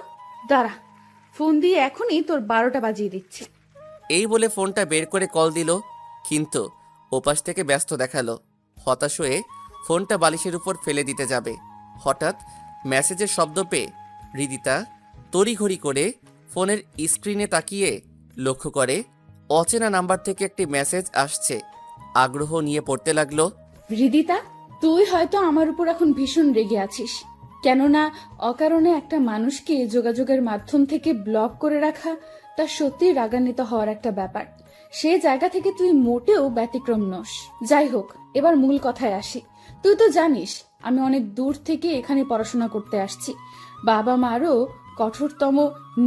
দাঁড়া, ফোন দিয়ে এখনই তোর 12টা বাজিয়ে দিচ্ছি। এই বলে ফোনটা বের করে কল দিল, কিন্তু ওপাশ থেকে ব্যস্ত দেখালো। হতাশ হয়ে ফোনটা বালিশের উপর ফেলে দিতে যাবে, হঠাৎ মেসেজের শব্দ পেয়ে রিদিতা তড়িঘড়ি করে ফোনের স্ক্রিনে তাকিয়ে লক্ষ্য করে অচেনা নাম্বার থেকে একটি মেসেজ আসছে। আগ্রহ নিয়ে পড়তে লাগলো, রিদিতা, তুই হয়তো আমার উপর এখন ভীষণ রেগে আছিস, কেননা অকারণে একটা মানুষকে যোগাযোগের মাধ্যম থেকে ব্লক করে রাখা তা সত্যি রাগান্বিত হওয়ার একটা ব্যাপার। সে জায়গা থেকে তুই মোটেও ব্যতিক্রম নস। যাই হোক, এবার মূল কথায় আসি। তুই তো জানিস আমি অনেক দূর থেকে এখানে পড়াশোনা করতে আসছি। বাবা মারও কঠোরতম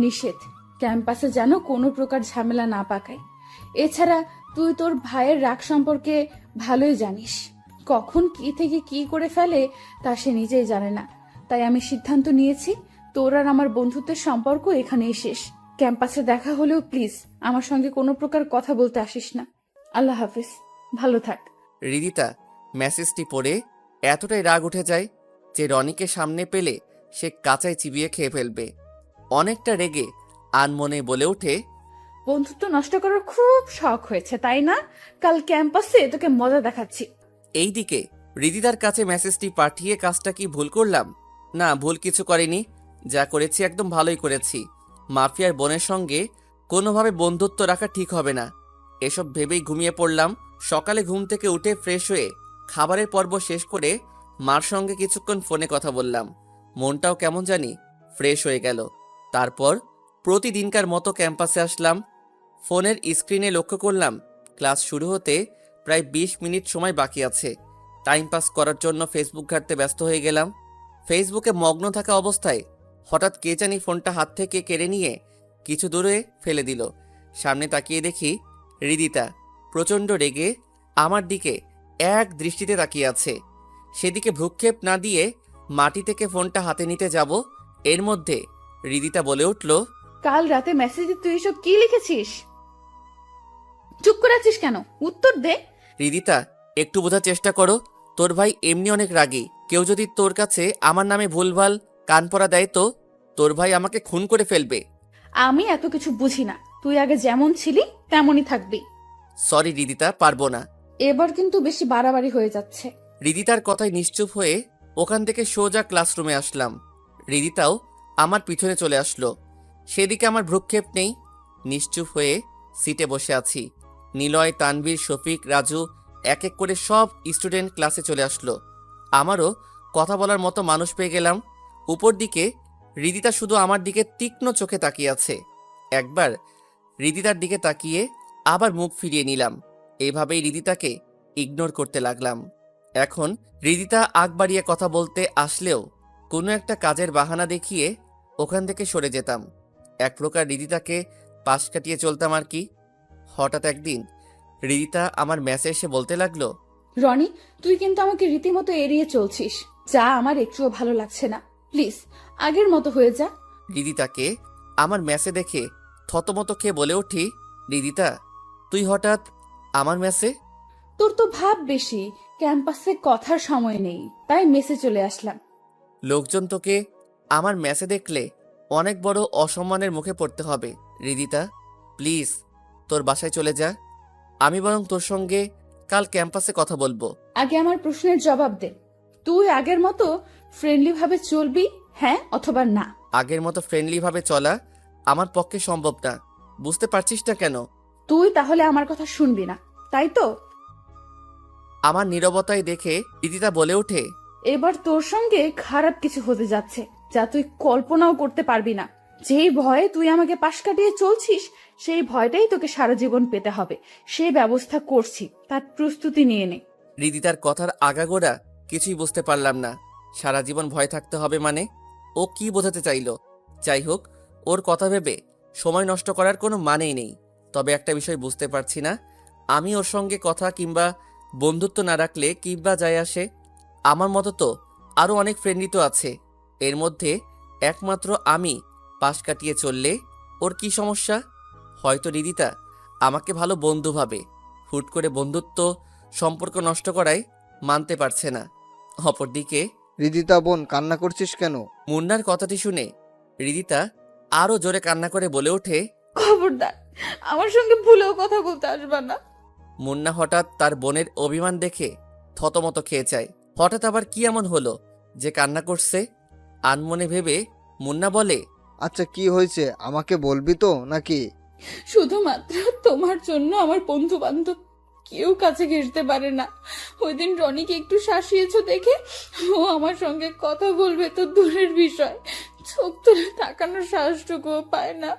নিষেধ ক্যাম্পাসে যেন কোনো প্রকার ঝামেলা না পাকায়। এছাড়া তুই তোর ভাইয়ের রাগ সম্পর্কে ভালোই জানিস, কখন কি থেকে কি করে ফেলে তা সে নিজেই জানে না। তাই আমি সিদ্ধান্ত নিয়েছি তোর আর আমার বন্ধুত্বের সম্পর্ক এখানেই শেষ। ক্যাম্পাসে দেখা হলেও প্লিজ আমার সঙ্গে কোনো প্রকার কথা বলতে আসিস না। আল্লাহ হাফিজ, ভালো থাক। রিদিতা মেসেজটি পড়ে এতটাই রাগ উঠে যায় যে রনিকে সামনে পেলে সে কাঁচায় চিবিয়ে খেয়ে ফেলবে। অনেকটা রেগে আনমনে বলে ওঠে, বন্ধুত্ব নষ্ট করার খুব শখ হয়েছে তাই না? কাল ক্যাম্পাসে তোকে মজা দেখাচ্ছি। এইদিকে হৃদিতার কাছে মেসেজটি পাঠিয়ে কাজটা কি ভুল করলাম? না, ভুল কিছু করিনি। যা করেছি একদম ভালোই করেছি। মাফিয়ার বোনের সঙ্গে কোনোভাবে বন্ধুত্ব রাখা ঠিক হবে না, এসব ভেবেই ঘুমিয়ে পড়লাম। সকালে ঘুম থেকে উঠে ফ্রেশ হয়ে খাবারের পর্ব শেষ করে মার সঙ্গে কিছুক্ষণ ফোনে কথা বললাম। মনটাও কেমন জানি ফ্রেশ হয়ে গেল। তারপর প্রতিদিনকার মতো ক্যাম্পাসে আসলাম। ফোনের স্ক্রিনে লক্ষ্য করলাম ক্লাস শুরু হতে প্রায় 20 মিনিট সময় বাকি আছে। টাইম পাস করার জন্য ফেসবুক ঘাঁটতে ব্যস্ত হয়ে গেলাম। ফেসবুকে মগ্ন থাকা অবস্থায় হঠাৎ কে জানি ফোনটা হাত থেকে কেড়ে নিয়ে কিছু দূরে ফেলে দিল। সামনে তাকিয়ে দেখি হৃদিতা প্রচণ্ড রেগে আমার দিকে এক দৃষ্টিতে তাকিয়ে আছে। সেদিকে ভ্রুক্ষেপ না দিয়ে মাটি থেকে ফোনটা হাতে নিতে যাব, এর মধ্যে হৃদিতা বলে উঠল, কাল রাতে মেসেজে তুই এসব কি লিখেছিস? চুপ করে আছিস কেন? উত্তর দে। হৃদিতা, একটু বোঝার চেষ্টা করো। তোর ভাই এমনি অনেক রাগী। কেউ যদি তোর কাছে আমার নামে ভুলভাল কান পড়া দেয় তো তোর ভাই আমাকে খুন করে ফেলবে। আমি এত কিছু বুঝি না, তুই আগে যেমন ছিলি তেমনই থাকবি। সরি হৃদিতা, পারবো না। এবার কিন্তু বেশি বাড়াবাড়ি হয়ে যাচ্ছে। হৃদিতার কথায় নিশ্চুপ হয়ে ওখান থেকে সোজা ক্লাসরুমে আসলাম। হৃদিতাও আমার পিছনে চলে আসলো। সেদিকে আমার ভ্রুক্ষেপ নেই, নিশ্চুপ হয়ে সিটে বসে আছি। নিলয়, তানভীর, শফিক, রাজু এক এক করে সব স্টুডেন্ট ক্লাসে চলে আসলো। আমারও কথা বলার মতো মানুষ পেয়ে গেলাম। উপর দিকে হৃদিতা শুধু আমার দিকে তীক্ষ্ণ চোখে তাকিয়ে আছে। একবার হৃদিতার দিকে তাকিয়ে আবার মুখ ফিরিয়ে নিলাম। এভাবেই হৃদিতাকে ইগনোর করতে লাগলাম। এখন হৃদিতা আগ বাড়িয়ে কথা বলতে আসলেও কোনো একটা কাজের বাহানা দেখিয়ে ওখান থেকে সরে যেতাম। এক প্রকার হৃদিতাকে পাশ কাটিয়ে চলতাম আর কি। হঠাৎ একদিন হৃদিতা আমার ম্যাচে এসে বলতে লাগলো, রনি, তুই কিন্তু আমাকে রীতিমতো এড়িয়ে চলছিস, যা আমার একটুও ভালো লাগছে না। প্লিজ আগের মতো হয়ে যা। হৃদিতাকে আমার ম্যাচে দেখে থতমত খেয়ে বলে উঠি, হৃদিতা তুই হঠাৎ আমার ম্যাচে? তোর তো ভাব বেশি, ক্যাম্পাসে কথার সময় নেই, তাই মেসে চলে আসলাম। লোকজন তোকে আমার ম্যাচে দেখলে অনেক বড় অসম্মানের মুখে পড়তে হবে। হৃদিতা প্লিজ তোর বাসায় চলে যা। আমি বরং তোর সঙ্গে কাল ক্যাম্পাসে কথা বলবো। আগে আমার প্রশ্নের জবাব দে, তুই আগের মতো ফ্রেন্ডলি ভাবে চলবি, হ্যাঁ অথবা না? আগের মতো ফ্রেন্ডলি ভাবে চলা আমার পক্ষে সম্ভব না, বুঝতে পারছিস না কেন? তুই তাহলে আমার কথা শুনবি না, তাই তো? আমার নীরবতায় দেখে হৃদিতা বলে ওঠে, এবার তোর সঙ্গে খারাপ কিছু হতে যাচ্ছে, যা তুই কল্পনাও করতে পারবি না। যেই ভয়ে তুই আমাকে পাশ কাটিয়ে চলছিস, সেই ভয়টাই তোকে সারা জীবন পেতে হবে। সেই ব্যবস্থা করছি, তার প্রস্তুতি নিয়ে নে। হৃদিতার কথার আগাগোড়া কিছুই বুঝতে পারলাম না। সারা জীবন ভয় থাকতে হবে মানে ও কি বোঝাতে চাইলো? যাই হোক, ওর কথা ভেবে সময় নষ্ট করার কোনো মানেই নেই। তবে একটা বিষয় বুঝতে পারছি না, আমি ওর সঙ্গে কথা কিংবা বন্ধুত্ব না রাখলে কিংবা যায় আসে? আমার মতো তো আরও অনেক ফ্রেন্ডই তো আছে। এর মধ্যে একমাত্র আমি পাশ কাটিয়ে চললে ওর কি সমস্যা? হয়তো হৃদিতা আমাকে ভালো বন্ধু ভাবে, হুট করে বন্ধুত্ব সম্পর্ক নষ্ট করায় মানতে পারছে না। অপরদিকে হৃদিতা বোন, কান্না করছিস কেন? মুন্নার কথাটি শুনে হৃদিতা আরো জোরে কান্না করে বলে ওঠে, খবরদার আমার সঙ্গে ভুলেও কথা বলতে আসবা না। মুন্না হঠাৎ তার বোনের অভিমান দেখে থতমত খেয়ে যায়। হঠাৎ আবার কি এমন হলো যে কান্না করছে? আনমনে ভেবে মুন্না বলে, আচ্ছা কি হয়েছে আমাকে বলবি তো নাকি? শুধুমাত্র তোমার জন্য আমার বন্ধু বান্ধব কেউ কাছে ঘেঁষতে পারে না। ওই দিন রনিকে একটু শাসিয়েছ দেখে ও আমার সঙ্গে কথা বলবে তো দূরের বিষয়, চোখ তুলে তাকানোর সাহসটুকুও পায় না।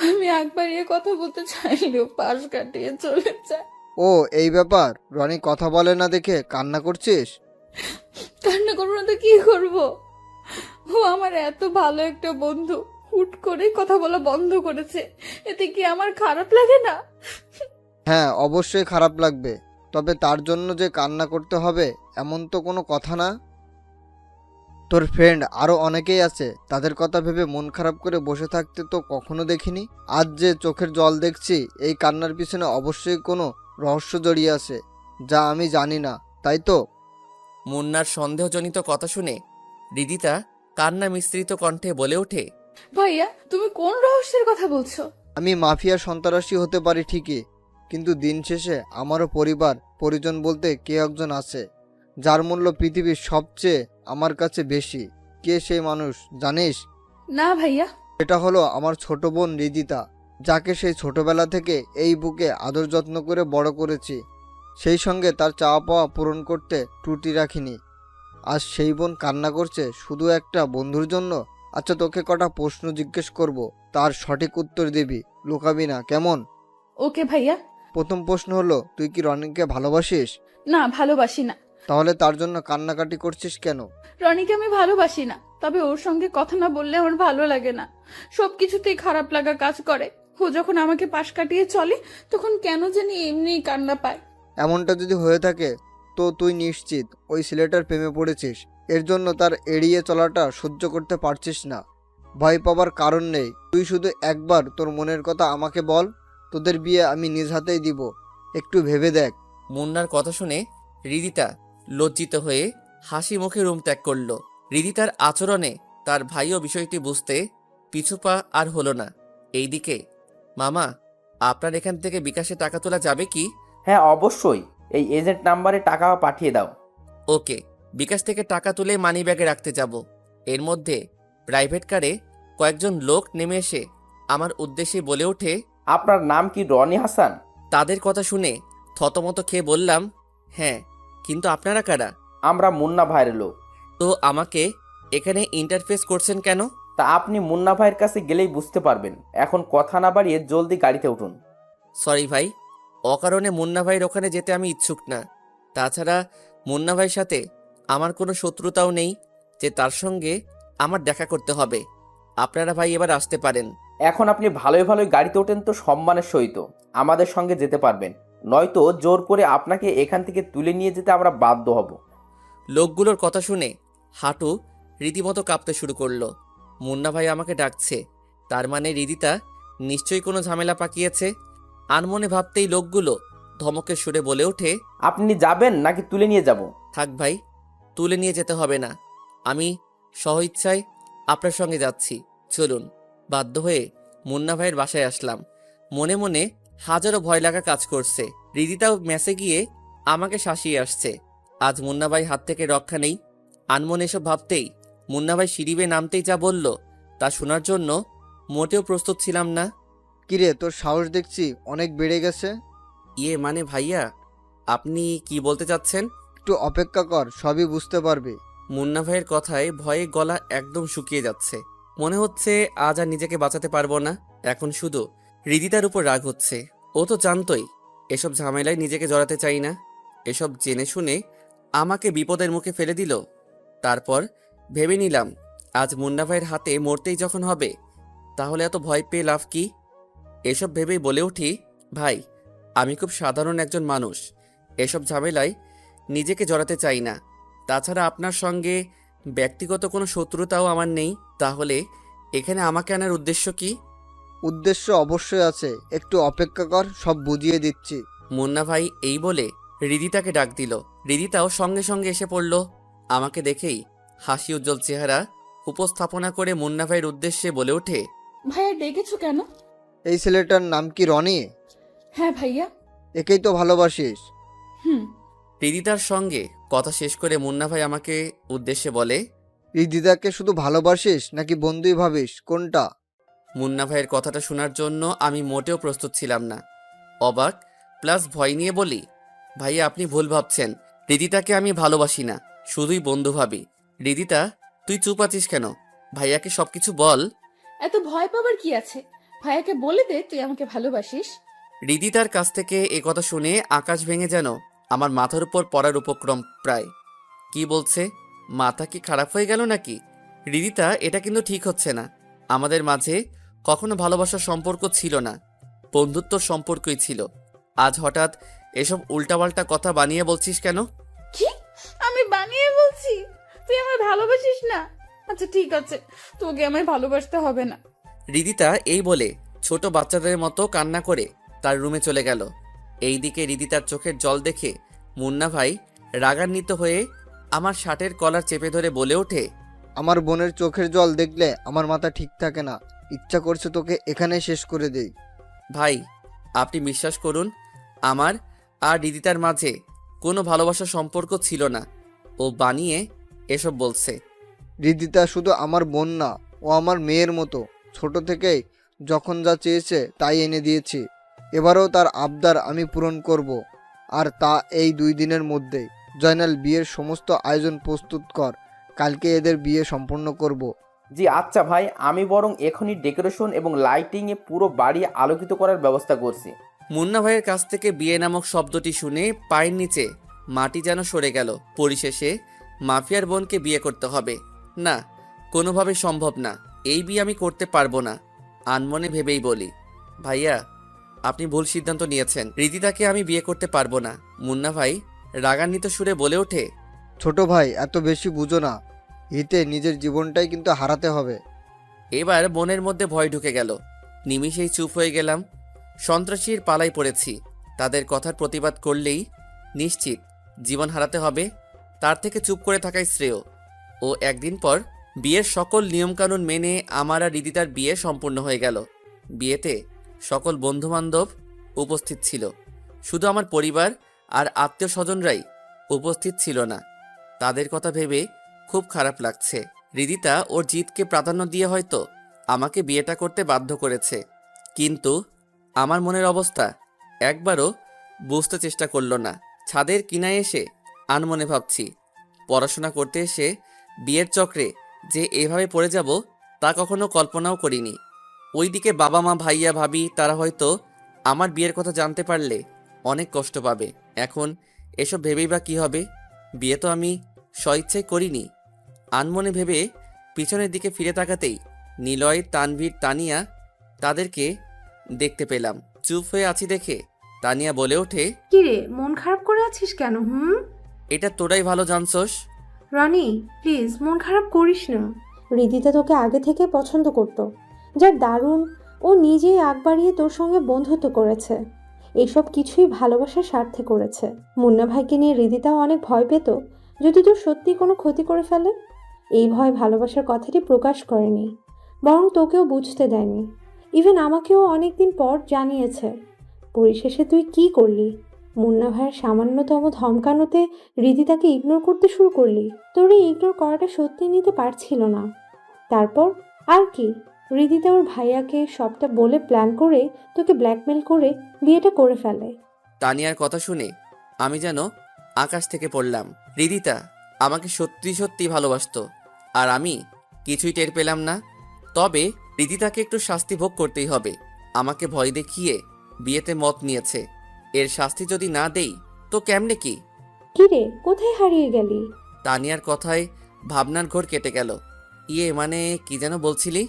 আমি আগ বাড়িয়ে কথা বলতে চাইলেও পাশ কাটিয়ে চলে যায়। ও এই ব্যাপার, রনি কথা বলে না দেখে কান্না করছিস? কান্না করবো না তো কি করবো? ও আমার এত ভালো একটা বন্ধু হুট করে কথা বলা বন্ধ করেছে, এতে কি আমার খারাপ লাগে না? হ্যাঁ অবশ্যই খারাপ লাগবে, তবে তার জন্য যে কান্না করতে হবে এমন তো কোনো কথা না। তোর ফ্রেন্ড আরো অনেকেই আছে, তাদের কথা ভেবে মন খারাপ করে বসে থাকতে তো কখনো দেখিনি। আজ যে চোখের জল দেখছি, এই কান্নার পিছনে অবশ্যই কোনো রহস্য জড়িয়ে আছে, যা আমি জানি না, তাই তো? মুন্নার সন্দেহজনিত কথা শুনে হৃদিতা কান্না মিশ্রিত কণ্ঠে বলে ওঠে, ভাইয়া তুমি কোন রহস্যের কথা বলছো? আমি মাফিয়া সন্ত্রাসী হতে পারি ঠিকই, কিন্তু দিন শেষে আমারও পরিবার পরিজন বলতে কে একজন আছে যার মূল্য পৃথিবীর সবচেয়ে আমার কাছে বেশি। কে সেই মানুষ জানিস? না ভাইয়া। এটা হলো আমার ছোট বোন রিদিতা, যাকে সেই ছোটবেলা থেকে এই বুকে আদর যত্ন করে বড় করেছি। সেই সঙ্গে তার চাওয়া পাওয়া পূরণ করতে ত্রুটি রাখিনি। আজ সেই বোন কান্না করছে শুধু একটা বন্ধুর জন্য। আচ্ছা, তোকে কটা প্রশ্ন জিজ্ঞেস করব, তার সঠিক উত্তর দিবি, লুকাবি না, কেমন? ওকে ভাইয়া। প্রথম প্রশ্ন হলো, তুই কি রনিকে ভালোবাসিস? না, ভালোবাসি না। তাহলে তার জন্য কান্নাকাটি করছিস কেন? রনিকে আমি ভালোবাসি না, তবে ওর সঙ্গে কথা না বললে আমার ভালো লাগে না। সবকিছুতেই খারাপ লাগা কাজ করে। ও যখন আমাকে পাশ কাটিয়ে চলে তখন কেন জানি এমনিই কান্না পায়। এমনটা যদি হয়ে থাকে তো তুই নিশ্চিত ওই ছেলেটার প্রেমে পড়েছিস। এর জন্য তার এড়িয়ে চলাটা সহ্য করতে পারছিস না। ভয় পাবার কারণ নেই। তুই শুধু একবার তোর মনের কথা আমাকে বল। তোদের বিয়ে আমি নিজ হাতেই দিব, একটু ভেবে দেখ। মুন্নার কথা শুনে হৃদিতা লজ্জিত হয়ে হাসি মুখে রুম ত্যাগ করল। হৃদিতার আচরণে তার ভাইও বিষয়টি বুঝতে পিছুপা আর হলো না। এইদিকে, মামা, আপনার এখান থেকে বিকাশে টাকা তোলা যাবে কি? হ্যাঁ অবশ্যই, এই এজেন্ট নাম্বারে টাকা পাঠিয়ে দাও। ওকে, বিকাশ থেকে টাকা তুলে মানি ব্যাগে রাখতে যাব। এর মধ্যে প্রাইভেট কারে কয়েকজন লোক নেমে এসে আমার উদ্দেশ্যে বলে ওঠে, আপনার নাম কি রনি হাসান? তাদের কথা শুনে থতমত খেয়ে বললাম, হ্যাঁ, কিন্তু আপনারা কারা? আমরা মুন্না ভাইয়ের লোক। তো আমাকে এখানে ইন্টারফেস করছেন কেন? তা আপনি মুন্না ভাইয়ের কাছে গেলেই বুঝতে পারবেন। এখন কথা না বাড়িয়ে জলদি গাড়িতে উঠুন। সরি ভাই, অকারণে মুন্না ভাইয়ের ওখানে যেতে আমি ইচ্ছুক না। তাছাড়া মুন্না ভাইয়ের সাথে আমার কোনো শত্রুতাও নেই যে তার সঙ্গে আমার দেখা করতে হবে। আপনারা ভাই এবার আসতে পারেন। এখন আপনি ভালোই ভালোই গাড়িতে ওঠেন তো সম্মানের সহিত আমাদের সঙ্গে যেতে পারবেন, নয়তো জোর করে আপনাকে এখান থেকে তুলে নিয়ে যেতে আমরা বাধ্য হব। লোকগুলোর কথা শুনে হাঁটু রীতিমতো কাঁপতে শুরু করলো। মুন্না ভাই আমাকে ডাকছে, তার মানে হৃদিতা নিশ্চয়ই কোনো ঝামেলা পাকিয়েছে। আনমনে ভাবতেই লোকগুলো ধমকের সুরে বলে ওঠে, আপনি যাবেন নাকি তুলে নিয়ে যাব? থাক ভাই, তুলে নিয়ে যেতে হবে না, আমি স্বইচ্ছায় আপনার সঙ্গে যাচ্ছি, চলুন। বাধ্য হয়ে মুন্না ভাইয়ের বাসায় আসলাম। মনে মনে হাজারো ভয় লাগা কাজ করছে। হৃদিতাও মেসে গিয়ে আমাকে শাসিয়ে আসছে। আজ মুন্না ভাই হাত থেকে রক্ষা নেই। আনমনে এসব ভাবতেই মুন্না ভাই সিঁড়ি বেয়ে নামতেই যা বলল তা শোনার জন্য মোটেও প্রস্তুত ছিলাম না। কিরে, তোর সাহস দেখছি অনেক বেড়ে গেছে। ইয়ে মানে ভাইয়া, আপনি কি বলতে চাচ্ছেন? একটু অপেক্ষা কর, সবই বুঝতে পারবি। মুন্না ভাইয়ের কথায় ভয়ে গলা একদম শুকিয়ে যাচ্ছে। মনে হচ্ছে আজ আর নিজেকে বাঁচাতে পারবো না। এখন শুধু হৃদিতার উপর রাগ হচ্ছে। ও তো জানতোই এসব ঝামেলায় নিজেকে জড়াতে চাই না। এসব জেনে শুনে আমাকে বিপদের মুখে ফেলে দিল। তারপর ভেবে নিলাম, আজ মুন্না ভাইয়ের হাতে মরতেই যখন হবে, তাহলে এত ভয় পেয়ে লাভ কি? এসব ভেবেই বলে উঠি, ভাই, আমি খুব সাধারণ একজন মানুষ। এসব ঝামেলায় নিজেকে জড়াতে চাই না। তাছাড়া আপনার সঙ্গে ব্যক্তিগত কোনো শত্রুতাও আমার নেই। তাহলে এখানে আমাকে আনার উদ্দেশ্য কি? উদ্দেশ্য অবশ্যই আছে, একটু অপেক্ষা কর, সব বুঝিয়ে দিচ্ছি। মুন্না ভাই এই বলে হৃদিতাকে ডাক দিল। হৃদিতাও সঙ্গে সঙ্গে এসে পড়ল। আমাকে দেখেই হাসি উজ্জ্বল চেহারা উপস্থাপনা করে মুন্না ভাইয়ের উদ্দেশ্যে বলে ওঠে, ভাইয়া ডেকেছো কেন? এই ছেলেটার নাম কি রনি? হ্যাঁ ভাইয়া। একেই তো ভালোবাসিস? হুম। হৃদিতার সঙ্গে কথা শেষ করে মুন্না ভাই আমাকে উদ্দেশ্যে বলে, রিদিদাকে শুধু ভালোবাসিস নাকি বন্ধুই ভাবিস, কোনটা? মুন্না ভাইয়ের কথাটা শোনার জন্য আমি মোটেও প্রস্তুত ছিলাম না। অবাক প্লাস ভয় নিয়ে বলি, ভাইয়া আপনি ভুল ভাবছেন। হৃদিতাকে আমি ভালোবাসি না, শুধুই বন্ধু ভাবি। হৃদিতা, তুই চুপ আছিস কেন? ভাইয়াকে সবকিছু বল। এত ভয় পাবার কি আছে? ভাইয়াকে বলে দে তুই আমাকে ভালোবাসিস। হৃদিতার কাছ থেকে এ কথা শুনে আকাশ ভেঙে যেন আমার মাথার উপর পড়ার উপক্রম প্রায়। কি বলছে? মাথা কি খারাপ হয়ে গেল নাকি? হৃদিতা, এটা কিন্তু ঠিক হচ্ছে না। আমাদের মাঝে কখনো ভালোবাসার সম্পর্ক ছিল না, বন্ধুত্বর সম্পর্কই ছিল। আজ হঠাৎ এসব উল্টাপাল্টা কথা বানিয়ে বলছিস কেন? কি? আমি বানিয়ে বলছি তুই আমায় ভালোবাসিস না? আচ্ছা ঠিক আছে, তোকে আমায় ভালোবাসতে হবে না। হৃদিতা এই বলে ছোট বাচ্চাদের মতো কান্না করে তার রুমে চলে গেল। এইদিকে হৃদিতার চোখের জল দেখে মুন্না ভাই রাগান্বিত হয়ে আমার শার্টের কলার চেপে ধরে বলে ওঠে, আমার বোনের চোখের জল দেখলে আমার মাথা ঠিক থাকে না। ইচ্ছা করছে তোকে এখানেই শেষ করে দেই। ভাই, আপনি বিশ্বাস করুন, আমার আর রিদিতার মাঝে কোনো ভালোবাসার সম্পর্ক ছিল না। ও বানিয়ে এসব বলছে। রিদিতা শুধু আমার বোন না, ও আমার মেয়ের মতো। ছোট থেকেই যখন যা চেয়েছে তাই এনে দিয়েছি। এবারেও তার আবদার আমি পূরণ করব, আর তা এই 2 দিনের মধ্যেই। জয়নাল, বিয়ের সমস্ত আয়োজন প্রস্তুত কর, কালকে এদের বিয়ে সম্পন্ন করব। জি আচ্ছা ভাই, আমি বরং এখনই ডেকোরেশন এবং লাইটিংয়ে পুরো বাড়ি আলোকিত করার ব্যবস্থা করছি। মুন্না ভাইয়ের কাছ থেকে বিয়ে নামক শব্দটি শুনে পায়ের নিচে মাটি যেন সরে গেল। পরিশেষে মাফিয়ার বোনকে বিয়ে করতে হবে? না, কোনোভাবে সম্ভব না। এই বিয়ে আমি করতে পারবো না। আনমনে ভেবেই বলি, ভাইয়া, আপনি ভুল সিদ্ধান্ত নিয়েছেন। রিদিতাকে আমি বিয়ে করতে পারবো না। মুন্না ভাই রাগান্বিত সুরে বলে ওঠে, ছোট ভাই, এত বেশি বুঝো না। হিতে নিজের জীবনটাই কিন্তু হারাতে হবে। এবার মনের মধ্যে ভয় ঢুকে গেল। নিমিষেই চুপ হয়ে গেলাম। সন্ত্রাসীর পালাই পড়েছি। তাদের কথার প্রতিবাদ করলেই নিশ্চিত জীবন হারাতে হবে। তার থেকে চুপ করে থাকাই শ্রেয়। ও একদিন পর বিয়ের সকল নিয়মকানুন মেনে আমার আর রিদিতার বিয়ে সম্পূর্ণ হয়ে গেল। বিয়েতে সকল বন্ধুবান্ধব উপস্থিত ছিল, শুধু আমার পরিবার আর আত্মীয় স্বজনরাই উপস্থিত ছিল না। তাদের কথা ভেবে খুব খারাপ লাগছে। রিদিতা ওর জিতকে প্রাধান্য দিয়ে হয়তো আমাকে বিয়েটা করতে বাধ্য করেছে, কিন্তু আমার মনের অবস্থা একবারও বুঝতে চেষ্টা করলো না। ছাদের কিনায় এসে আনমনে ভাবছি, পড়াশোনা করতে এসে বিয়ের চক্রে যে এভাবে পড়ে যাব তা কখনো কল্পনাও করিনি। ওইদিকে বাবা মা, ভাইয়া, ভাবি তারা হয়তো আমার বিয়ের কথা জানতে পারলে অনেক কষ্ট পাবে। এখন এসব ভেবেই বা কী হবে? বিয়ে তো আমি স্বইচ্ছায় করিনি। আনমনে ভেবে পিছনের দিকে ফিরে তাকাতেই নিলয়, তানভীর, তানিয়া তাদেরকে দেখতে পেলাম। চুপ হয়ে আছি দেখে তানিয়া বলে ওঠে, কিরে, মন খারাপ করে আছিস কেন? এটা তোরাই ভালো জানছস। রনি, প্লিজ মন খারাপ করিস না। রিদিতা তোকে আগে থেকে পছন্দ করত, যার দারুণ ও নিজেই আগ বাড়িয়ে তোর সঙ্গে বন্ধুত্ব করেছে। এসব কিছুই ভালোবাসার স্বার্থে করেছে। মুন্না ভাইকে নিয়ে রিদিতাও অনেক ভয় পেত যদি তোর সত্যি কোনো ক্ষতি করে ফেলে। এই ভয় ভালোবাসার কথাটি প্রকাশ করেনি, বরং তোকেও বুঝতে দেয়নি। ইভেন আমাকেও অনেকদিন পর জানিয়েছে। পরিশেষে তুই কি করলি? মুন্না ভাইয়ের সামান্যতম ধমকানোতে রিদিতাকে ইগনোর করতে শুরু করলি। তোর এই ইগনোর করাটা সত্যি নিতে পারছিল না। তারপর আর কি, রিদিতা ওর ভাইয়াকে সবটা বলে প্ল্যান করে তোকে ব্ল্যাকমেল করে বিয়েটা করে ফেলে। তানিয়ার কথা শুনে আমি যেন আকাশ থেকে পড়লাম। রিদিতা আমাকে সত্যি সত্যি ভালোবাসতো, আর আমি কিছুই টের পেলাম না। তবে রিদিতাকে একটু শাস্তি ভোগ করতেই হবে। আমাকে ভয় দেখিয়ে বিয়েতে মত নিয়েছে, এর শাস্তি যদি না দেই তো কেমনে কি? কিরে, কোথায় হারিয়ে গেলি? তানিয়ার কথায় ভাবনার ঘোর কেটে গেল। মানে কি যেন বলছিলি?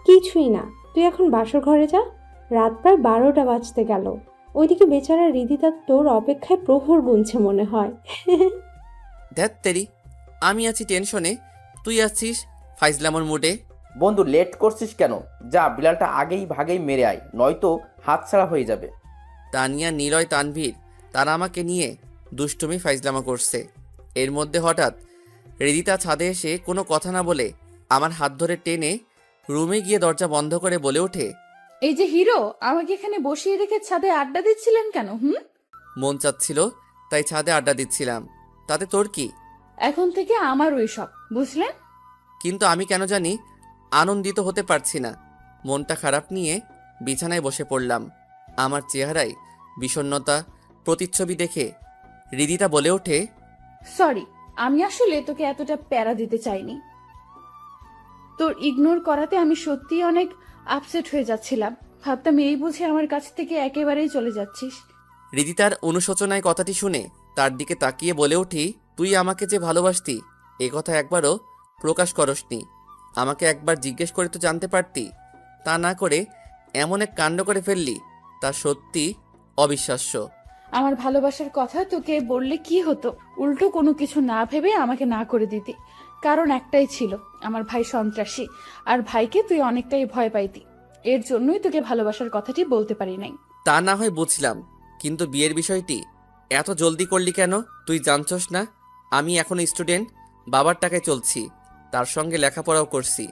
কিছুই না, তুই এখন বাসর ঘরে যা। রাত প্রায় 12টা বাজতে গেল। ওইদিকে বেচারা রিদিতা তোর অপেক্ষায় প্রহর গুনছে মনে হয়। ধ্যাত তেরি, আমি আছি টেনশনে, তুই আছিস ফাইজলামোর মুডে। বন্ধু, লেট করছিস কেন? যা, বিড়ালটা আগেই ভাগেই মেরে আয়, নয়তো হাতছাড়া হয়ে যাবে। তানিয়া, নিলয়, তানভীর তারা আমাকে নিয়ে দুষ্টুমি ফাইজলামা করছে। এর মধ্যে হঠাৎ রিদিতা ছাদে এসে কোনো কথা না বলে আমার হাত ধরে টেনে রুমে গিয়ে দরজা বন্ধ করে বলে ওঠে, এই যে হিরো, আমাকে এখানে বসিয়ে রেখে ছাদে আড্ডা দিচ্ছিলেন কেন? মন চাচ্ছিল তাই ছাদে আড্ডা দিচ্ছিলাম, তাতে তোর কি? এখন থেকে আমার ওই সব, বুঝলেন? কিন্তু আমি কেন জানি আনন্দিত হতে পারছি না। মনটা খারাপ নিয়ে বিছানায় বসে পড়লাম। আমার চেহারায় বিষণ্ণতা প্রতিচ্ছবি দেখে রিদিতা বলে ওঠে, সরি, আমি আসলে তোকে এতটা প্যারা দিতে চাইনি। তোর ইগনোর করাতে আমি সত্যিই অনেক আপসেট হয়ে যাচ্ছিলাম। ভাবতাম এই বুঝে আমার কাছ থেকে একেবারেই চলে যাচ্ছিস। রিদিতার অনুশোচনায় কথাটি শুনে তার দিকে তাকিয়ে বলে উঠি, তুই আমাকে যে ভালোবাসতি এ কথা একবারও প্রকাশ করসনি। আমাকে একবার জিজ্ঞেস করে তো জানতে পারতি। তা না করে এমন এক কাণ্ড করে ফেললি, তা সত্যি অবিশ্বাস্য। আমার ভালোবাসার কথা তোকে বললে কি হতো? উল্টো কোনো কিছু না ভেবে আমাকে না করে দিতি। কারণ একটাই ছিল, আমার ভাই সন্ত্রাসী, আর ভাইকে তুই অনেকটাই ভয় পাইতি। এর জন্যই তোকে ভালোবাসার কথাটি বলতে পারি নাই। তা না হয় বুঝলাম, কিন্তু বিয়ের বিষয়টি এত জলদি করলি কেন? তুই জানছস না আমি এখন স্টুডেন্ট, বাবার টাকায় চলছি। তার সঙ্গে লেখাপড়াও করছি।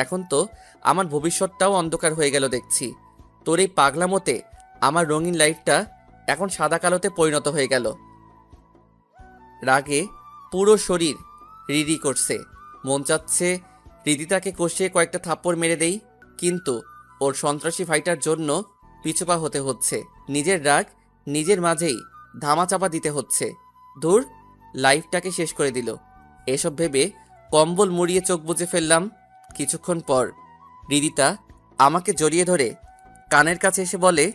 এখন তো আমার ভবিষ্যৎটাও অন্ধকার হয়ে গেল দেখছি। তোর এই পাগলামোতে আমার রঙিন লাইফটা এখন সাদা কালোতে পরিণত হয়ে গেল। রাগে পুরো শরীর রিরি করছে। মন চাচ্ছে হৃদিতাকে কষিয়ে কয়েকটা থাপ্পড় মেরে দেই, কিন্তু ওর সন্ত্রাসী ফাইটার জন্য পিছুপা হতে হচ্ছে। নিজের রাগ নিজের মাঝেই ধামাচাপা দিতে হচ্ছে। ধুর, লাইফটাকে শেষ করে দিল। এসব ভেবে কম্বল মুড়িয়ে চোখ বুজে ফেললাম। কিছুক্ষণ পর হৃদিতা আমাকে জড়িয়ে ধরে কানের কাছে এসে বলে,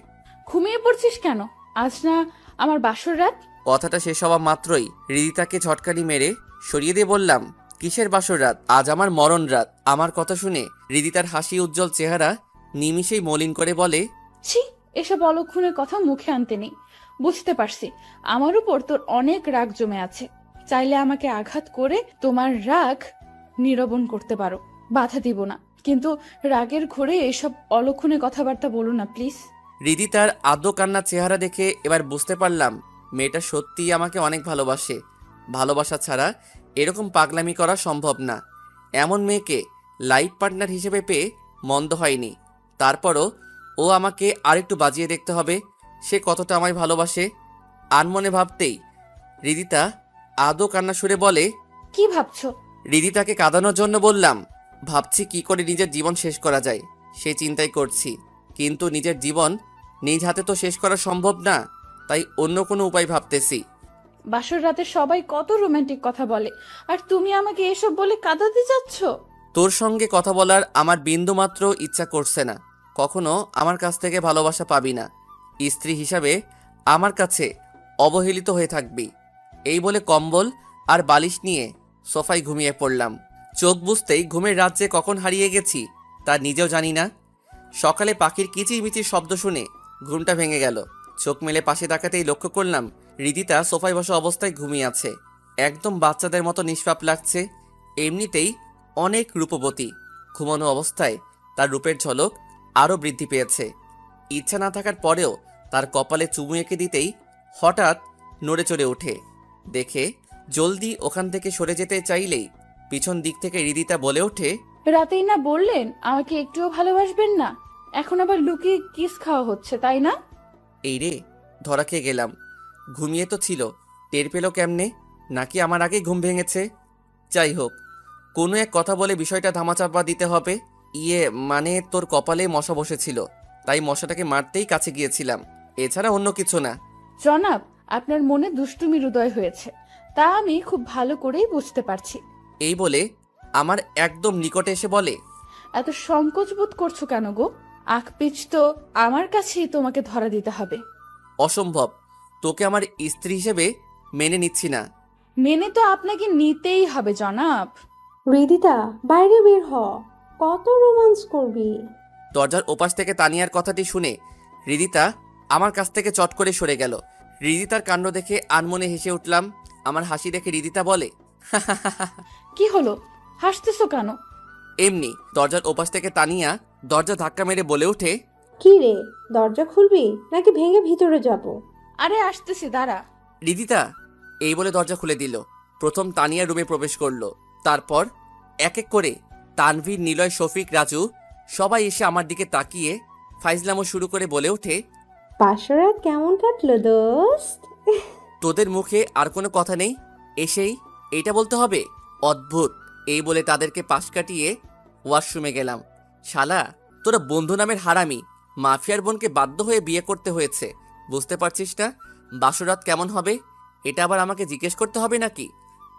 ঘুমিয়ে পড়ছিস কেন? আজ না আমার বাসর রাত। কথাটা শেষ হওয়া মাত্রই হৃদিতাকে ঝটকানি মেরে সরিয়ে দিয়ে বললাম, কিসের বাসর রাত? আজ আমার মরণ রাত। আমার কথা শুনে হৃদিতার হাসি উজ্জ্বল চেহারা নিমিষেই মলিন করে বলে, ছি, এসব অলক্ষণের কথা মুখে আনতে নেই। বুঝতে পারছি আমার উপর তোর অনেক রাগ জমে আছে। চাইলে আমাকে আঘাত করে তোমার রাগ নিরবন করতে পারো, বাধা দিব না, কিন্তু রাগের ঘোরে এসব অলক্ষণে কথাবার্তা বলো না প্লিজ। হৃদিতার আদো কান্না চেহারা দেখে এবার বুঝতে পারলাম মেয়েটা সত্যিই আমাকে অনেক ভালোবাসে। ভালোবাসা ছাড়া এরকম পাগলামি করা সম্ভব না। এমন মেয়েকে লাইফ পার্টনার হিসেবে পেয়ে মন্দ হয়নি। তারপরও ও আমাকে আরেকটু বাজিয়ে দেখতে হবে সে কতটা আমায় ভালোবাসে। আনমনে ভাবতেই হৃদিতা আদো কান্না সুরে বলে, কি ভাবছো? হৃদিতাকে কাঁদানোর জন্য বললাম, ভাবছি কি করে নিজের জীবন শেষ করা যায় সে চিন্তাই করছি। কিন্তু নিজের জীবন নিজ হাতে তো শেষ করা সম্ভব না, তাই অন্য কোনো উপায় ভাবতেছি। বাসর রাতে সবাই কত রোমান্টিক কথা বলে, আর তুমি আমাকে এসব বলে কাঁদাতে যাচ্ছ? তোর সঙ্গে কথা বলার আমার বিন্দুমাত্র ইচ্ছা করছে না। কখনো আমার কাছ থেকে ভালোবাসা পাবি না। স্ত্রী হিসাবে আমার কাছে অবহেলিত হয়ে থাকবি। এই বলে কম্বল আর বালিশ নিয়ে সোফায় ঘুমিয়ে পড়লাম। চোখ বুঝতেই ঘুমের রাজ্যে কখন হারিয়ে গেছি তা নিজেও জানি না। সকালে পাখির কিচিরমিচির শব্দ শুনে ঘুমটা ভেঙে গেল। চোখ মেলে পাশে তাকাতেই লক্ষ্য করলাম হৃদিতা সোফায় বসা অবস্থায় ঘুমিয়ে আছে। একদম বাচ্চাদের মতো নিষ্পাপ লাগছে। এমনিতেই অনেক রূপবতী, ঘুমানো অবস্থায় তার রূপের ঝলক আরও বৃদ্ধি পেয়েছে। ইচ্ছা না থাকার পরেও তার কপালে চুমু এঁকে দিতেই হঠাৎ নড়ে চড়ে ওঠে। দেখে জলদি ওখান থেকে সরে যেতে চাইলেই পিছন দিক থেকে হৃদিতা বলে ওঠে, রাতেই না বললেন আমাকে একটুও ভালোবাসবেন না, এখন আবার লুকিয়ে কিস খাওয়া হচ্ছে তাই না? এই রে, ধরা খেয়ে গেলাম। ঘুমিয়ে তো ছিল, টের পেল কেমনে? নাকি আমার আগেই ঘুম ভেঙেছে? যাই হোক, কোনো এক কথা বলে বিষয়টা ধামাচাপা দিতে হবে। মানে তোর কপালে মশা বসেছিল, তাই মশাটাকে মারতেই কাছে গিয়েছিলাম, এছাড়া অন্য কিছু না। জনাব, আপনার মনে দুষ্টুমির উদয় হয়েছে, তা আমি খুব ভালো করেই বুঝতে পারছি। এই বলে আমার একদম নিকটে এসে বলে, এত সংকোচ বোধ করছো কেন গো? আখ পিচ তো আমার কাছেই তোমাকে ধরা দিতে হবে। অসম্ভব, তোকে আমার স্ত্রী হিসেবে মেনে নিচ্ছি না। মেনে তো আপনাকে নিতেই হবে জনাব। হৃদিতা, বাইরে বের হ, কত রোমান্স করবি। দরজার ওপাশ থেকে তানিয়ার কথাটি শুনে হৃদিতা আমার কাছ থেকে চট করে সরে গেল। হৃদিতার কাণ্ড দেখে আনমনে হেসে উঠলাম। আমার হাসি দেখে হৃদিতা বলে, কি হলো, হাসতেছো কেন? এমনি। দরজার ওপাশ থেকে তানিয়া দরজা ধাক্কা মেরে বলে ওঠে, কি রে, দরজা খুলবি নাকি ভেঙে ভিতরে যাব? আরে আসতেছি, দাঁড়া। হৃদিতা এই বলে দরজা খুলে দিল। প্রথম তানিয়া রুমে প্রবেশ করলো। তারপর এক এক করে তানভীর, নিলয়, শফিক, রাজু সবাই এসে আমার দিকে তাকিয়ে ফাইজলামো শুরু করে বলে ওঠে, বাসরাত কেমন কাটলো দোস্ত? তোদের মুখে আর কোনো কথা নেই, এসেই এইটা বলতে হবে? অদ্ভুত। এই বলে তাদেরকে পাশ কাটিয়ে ওয়াশরুমে গেলাম। শালা, তোরা বন্ধু নামের হারামি, মাফিয়ার বোনকে বাধ্য হয়ে বিয়ে করতে হয়েছে। বুঝতে পারছিস না বাসরাত কেমন হবে? এটা আবার আমাকে জিজ্ঞেস করতে হবে নাকি?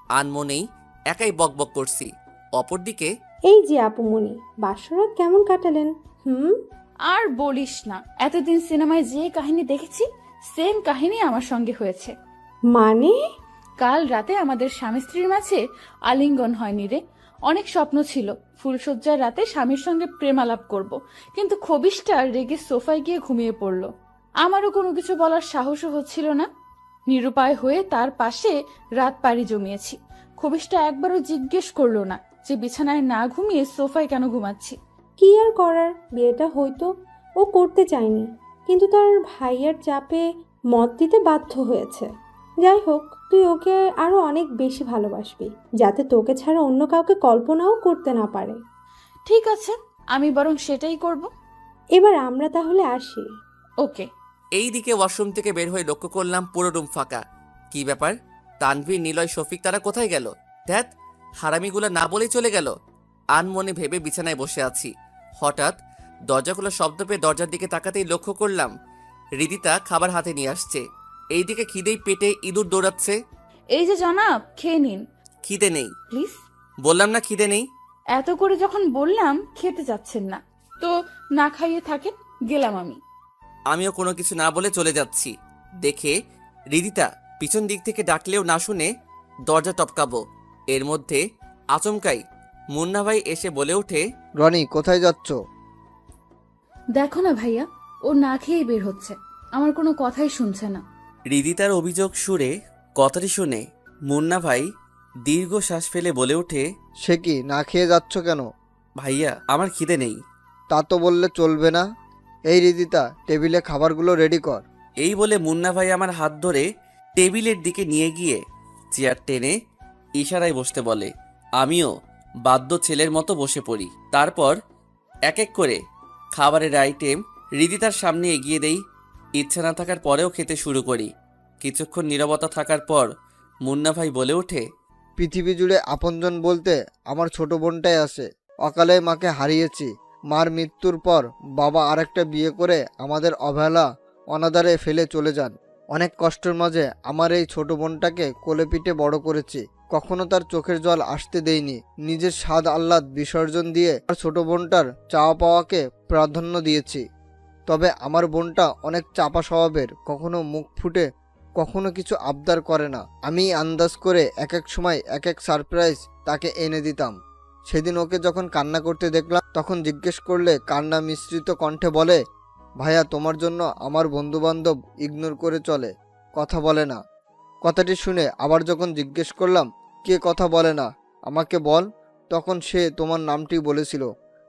আনমনেই একাই বকবক করছি। অপরদিকে এই যে আপুমনি, বাসরাত কেমন কাটালেন? আর বলিস না, এতদিন সিনেমায় যে কাহিনী দেখেছি সেম কাহিনী আমার সঙ্গে হয়েছে। মানে? কাল রাতে আমাদের স্বামী স্ত্রীর মাঝে আলিঙ্গন হয়নি রে। অনেক স্বপ্ন ছিল ফুলশয্যার রাতে স্বামীর সঙ্গে প্রেমালাপ করব, কিন্তু খবিশটা রেগে সোফায় গিয়ে ঘুমিয়ে পড়ল। আমারও কোনো কিছু বলার সাহসও হচ্ছিল না। নিরুপায় হয়ে তার পাশে রাত পাড়ি জমিয়েছি। খবিশটা একবারও জিজ্ঞেস করলো না যে বিছানায় না ঘুমিয়ে সোফায় কেন ঘুমাচ্ছি। কি আর করার, বিয়েটা হয়তো ও করতে চায়নি, কিন্তু তার ভাইয়ের চাপে মত দিতে বাধ্য হয়েছে। যাই হোক, তুই ওকে আরো অনেক বেশি ভালোবাসবি, যাতে তোকে ছাড়া অন্য কাউকে কল্পনাও করতে না পারে। ঠিক আছে, আমি বরং সেটাই করব। এবার আমরা তাহলে আসি। ওকে। এইদিকে ওয়াশরুম থেকে বের হয়ে লক্ষ্য করলাম পুরো রুম ফাঁকা। কি ব্যাপার? তানভীর, নিলয়, শফিক তারা কোথায় গেল? ধ্যাত, হারামিগুলো না বলেই চলে গেল। আনমনে ভেবে বিছানায় বসে আছি। হঠাৎ দরজা খোলার শব্দ পেয়ে দরজার দিকে তাকাতেই লক্ষ্য করলাম রিদিতা খাবার হাতে নিয়ে আসছে। এইদিকে খিদেই পেটে ইঁদুর দৌড়াচ্ছে। এই যে জনাব, খেয়ে নিন খিদে নেই। প্লিজ। বললাম না খিদে নেই। এত করে যখন বললাম খেতে যাচ্ছেন না, তো না খাইয়ে থাকেন, গেলাম আমি। আমিও কোনো কিছু না বলে চলে যাচ্ছি দেখে রিদিতা পিছন দিক থেকে ডাকলেও না শুনে দরজা টপকাবো, এর মধ্যে আচমকাই মুন্না ভাই এসে বলে ওঠে, রনি কোথায় যাচ্ছ? দেখো না ভাইয়া, ও না খেয়েই বের হচ্ছে, আমার কোনো কথাই শুনছে না। রিদিতার অভিযোগ সুরে কথাটি শুনে মুন্না ভাই দীর্ঘ শ্বাস ফেলে বলে ওঠে, সে কি, না খেয়ে যাচ্ছ কেন? ভাইয়া আমার খিদে নেই। তা তো বললে চলবে না। এই রিদিতা, টেবিলে খাবারগুলো রেডি কর। এই বলে মুন্না ভাই আমার হাত ধরে টেবিলের দিকে নিয়ে গিয়ে চেয়ার টেনে ইশারায় বসতে বলে। আমিও বাধ্য ছেলের মতো বসে পড়ি। তারপর এক এক করে খাবারের আইটেম রিদিতার সামনে এগিয়ে দেই। ইচ্ছা না থাকার পরেও খেতে শুরু করি। কিছুক্ষণ নীরবতা থাকার পর মুন্না ভাই বলে ওঠে, পৃথিবী জুড়ে আপনজন বলতে আমার ছোট বোনটাই আছে। অকালে মাকে হারিয়েছি। মার মৃত্যুর পর বাবা আরেকটা বিয়ে করে আমাদের অবহেলা অনাদারে ফেলে চলে যান। অনেক কষ্টের মাঝে আমার এই ছোট বোনটাকে কোলে পিঠে বড় করেছি। কখনো তার চোখের জল আসতে দেইনি। নিজের স্বাদ আহ্লাদ বিসর্জন দিয়ে আর ছোট বোনটার চাওয়া পাওয়াকে প্রাধান্য দিয়েছি। তবে আমার বোনটা অনেক চাপা স্বভাবের, কখনো মুখ ফুটে কখনো কিছু আবদার করে না। আমি আন্দাজ করে এক এক সময় এক এক সারপ্রাইজ তাকে এনে দিতাম। সেদিন ওকে যখন কান্না করতে দেখলাম, তখন জিজ্ঞেস করলে কান্না মিশ্রিত কণ্ঠে বলে, ভাইয়া তোমার জন্য আমার বন্ধুবান্ধব ইগনোর করে চলে, কথা বলে না। কথাটি শুনে আবার যখন জিজ্ঞেস করলাম, কে কথা বলে না আমাকে বল, তখন সে তোমার নামটি বলেছিল।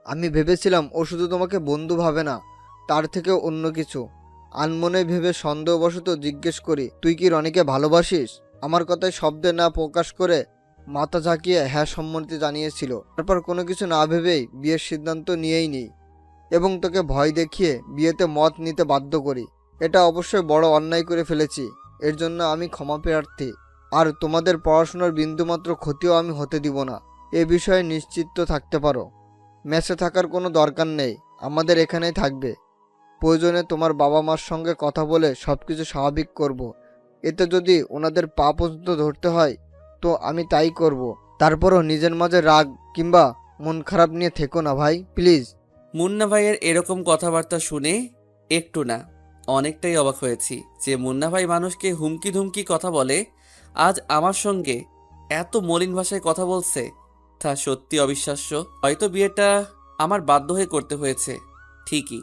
আমি ভেবেছিলাম ও শুধু তোমাকে বন্ধু ভাবে না, তার থেকেও অন্য কিছু। আনমনে ভেবে সন্দেহবশত জিজ্ঞেস করি, তুই কি রনিকে ভালোবাসিস? আমার কথায় শব্দে না প্রকাশ করে মাথা ঝাঁকিয়ে হ্যাঁ সম্মতি জানিয়েছিল। তারপর কোনো কিছু না ভেবেই বিয়ের সিদ্ধান্ত নিয়েই নিই এবং তোকে ভয় দেখিয়ে বিয়েতে মত নিতে বাধ্য করি। এটা অবশ্যই বড় অন্যায় করে ফেলেছি, এর জন্য আমি ক্ষমা প্রার্থী। আর তোমাদের পড়াশোনার বিন্দুমাত্র ক্ষতিও আমি হতে দিব না, এ বিষয়ে নিশ্চিত থাকতে পারো। মেসে থাকার কোনো দরকার নেই, আমাদের এখানেই থাকবে। প্রয়োজনে তোমার বাবা মার সঙ্গে কথা বলে সবকিছু স্বাভাবিক করব। এতে যদি ওনাদের পা পর্যন্ত ধরতে হয় তো আমি তাই করব। তারপরও নিজের মাঝে রাগ কিংবা মন খারাপ নিয়ে থেকো না ভাই, প্লিজ। মুন্না ভাইয়ের এরকম কথাবার্তা শুনে একটু না অনেকটাই অবাক হয়েছি যে মুন্না ভাই মানুষকে হুমকি ধুমকি কথা বলে, আজ আমার সঙ্গে এত মলিন ভাষায় কথা বলছে, তা সত্যি অবিশ্বাস্য। হয়তো বিয়েটা আমার বাধ্য হয়ে করতে হয়েছে ঠিকই,